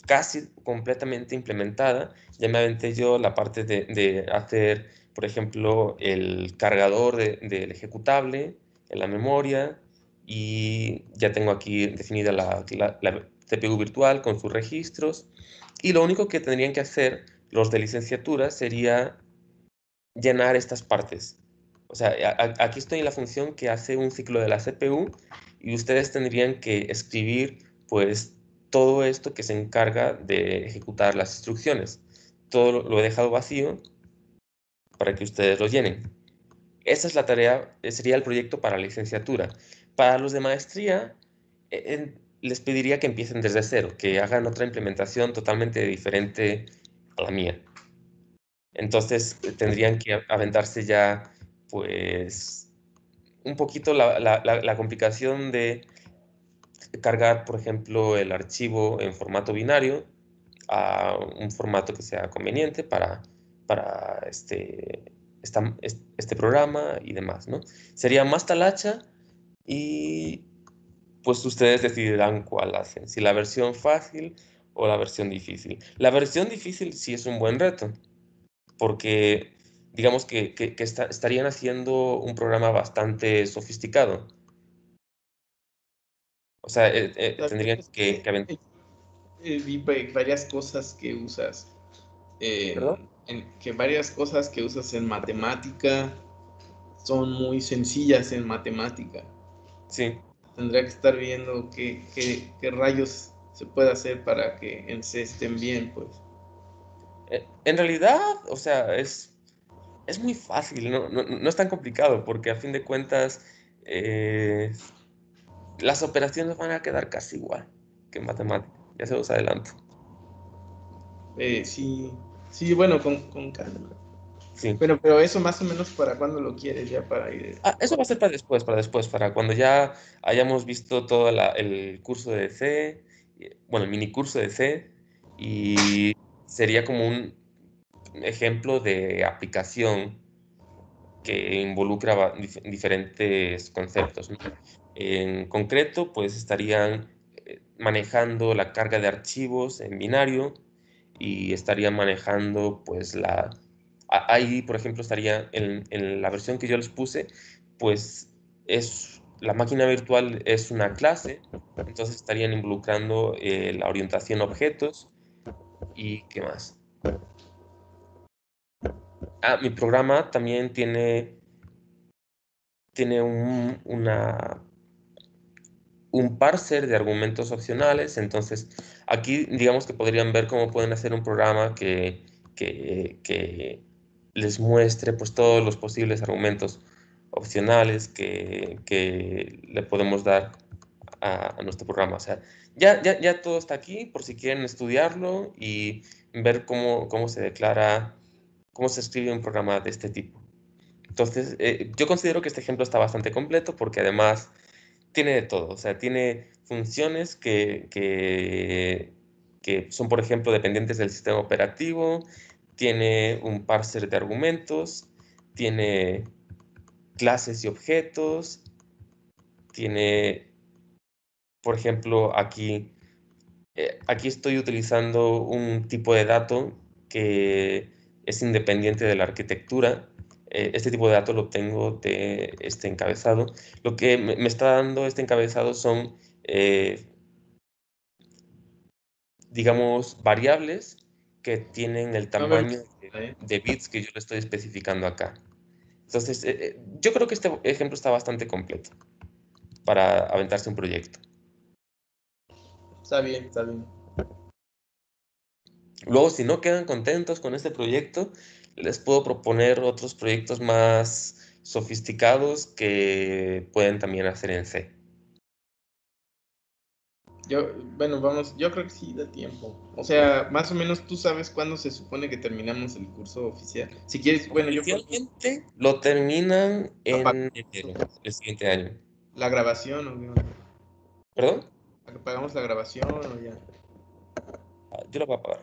casi completamente implementada. Ya me aventé yo la parte de hacer, por ejemplo, el cargador del ejecutable en la memoria. Y ya tengo aquí definida la CPU virtual con sus registros. Y lo único que tendrían que hacer los de licenciatura sería llenar estas partes. O sea, aquí estoy en la función que hace un ciclo de la CPU y ustedes tendrían que escribir pues todo esto que se encarga de ejecutar las instrucciones. Todo lo he dejado vacío para que ustedes lo llenen. Esa es la tarea, sería el proyecto para la licenciatura. Para los de maestría, les pediría que empiecen desde cero, que hagan otra implementación totalmente diferente a la mía. Entonces tendrían que aventarse ya, pues, un poquito la complicación de cargar, por ejemplo, el archivo en formato binario a un formato que sea conveniente para este programa y demás, ¿no? Sería más talacha y pues ustedes decidirán cuál hacen, si la versión fácil o la versión difícil. La versión difícil sí es un buen reto, porque digamos que estarían haciendo un programa bastante sofisticado. O sea, tendrían Es que vi varias cosas que usas ¿Perdón? que varias cosas que usas en matemática son muy sencillas en matemática. Sí. Tendría que estar viendo qué rayos se puede hacer para que en C estén bien, pues. En realidad, o sea, es muy fácil, no es tan complicado, porque a fin de cuentas eh, las operaciones van a quedar casi igual que en matemática. Ya se los adelanto. Sí, sí, bueno, con calma. Sí. Pero eso más o menos para cuando lo quieres, ya para ir. Ah, eso va a ser para después, para cuando ya hayamos visto todo el curso de C, bueno, el mini curso de C, y sería como un ejemplo de aplicación que involucra diferentes conceptos, ¿no? En concreto, pues estarían manejando la carga de archivos en binario y estarían manejando, pues, ahí, por ejemplo, estaría en la versión que yo les puse, pues, la máquina virtual es una clase, entonces estarían involucrando la orientación a objetos y ¿qué más? Ah, mi programa también tiene un parser de argumentos opcionales. Entonces, aquí digamos que podrían ver cómo pueden hacer un programa que les muestre pues todos los posibles argumentos opcionales que le podemos dar a nuestro programa. O sea, ya todo está aquí por si quieren estudiarlo y ver cómo se declara, cómo se escribe un programa de este tipo. Entonces, yo considero que este ejemplo está bastante completo porque además tiene de todo. O sea, tiene funciones que son, por ejemplo, dependientes del sistema operativo, tiene un parser de argumentos, tiene clases y objetos, tiene, por ejemplo, aquí estoy utilizando un tipo de dato que es independiente de la arquitectura. Este tipo de dato lo obtengo de este encabezado. Lo que me está dando este encabezado son, digamos, variables que tienen el No me tamaño gusta, ¿eh? de bits que yo le estoy especificando acá. Entonces, yo creo que este ejemplo está bastante completo para aventarse un proyecto. Está bien, está bien. Luego, si no quedan contentos con este proyecto, les puedo proponer otros proyectos más sofisticados que pueden también hacer en C. Bueno, vamos, yo creo que sí da tiempo. O sea, más o menos tú sabes cuándo se supone que terminamos el curso oficial. Si quieres, bueno, yo puedo Oficialmente lo terminan apagar en enero, el siguiente año. la grabación o qué. ¿Perdón? Apagamos la grabación o ya. Yo lo voy a pagar.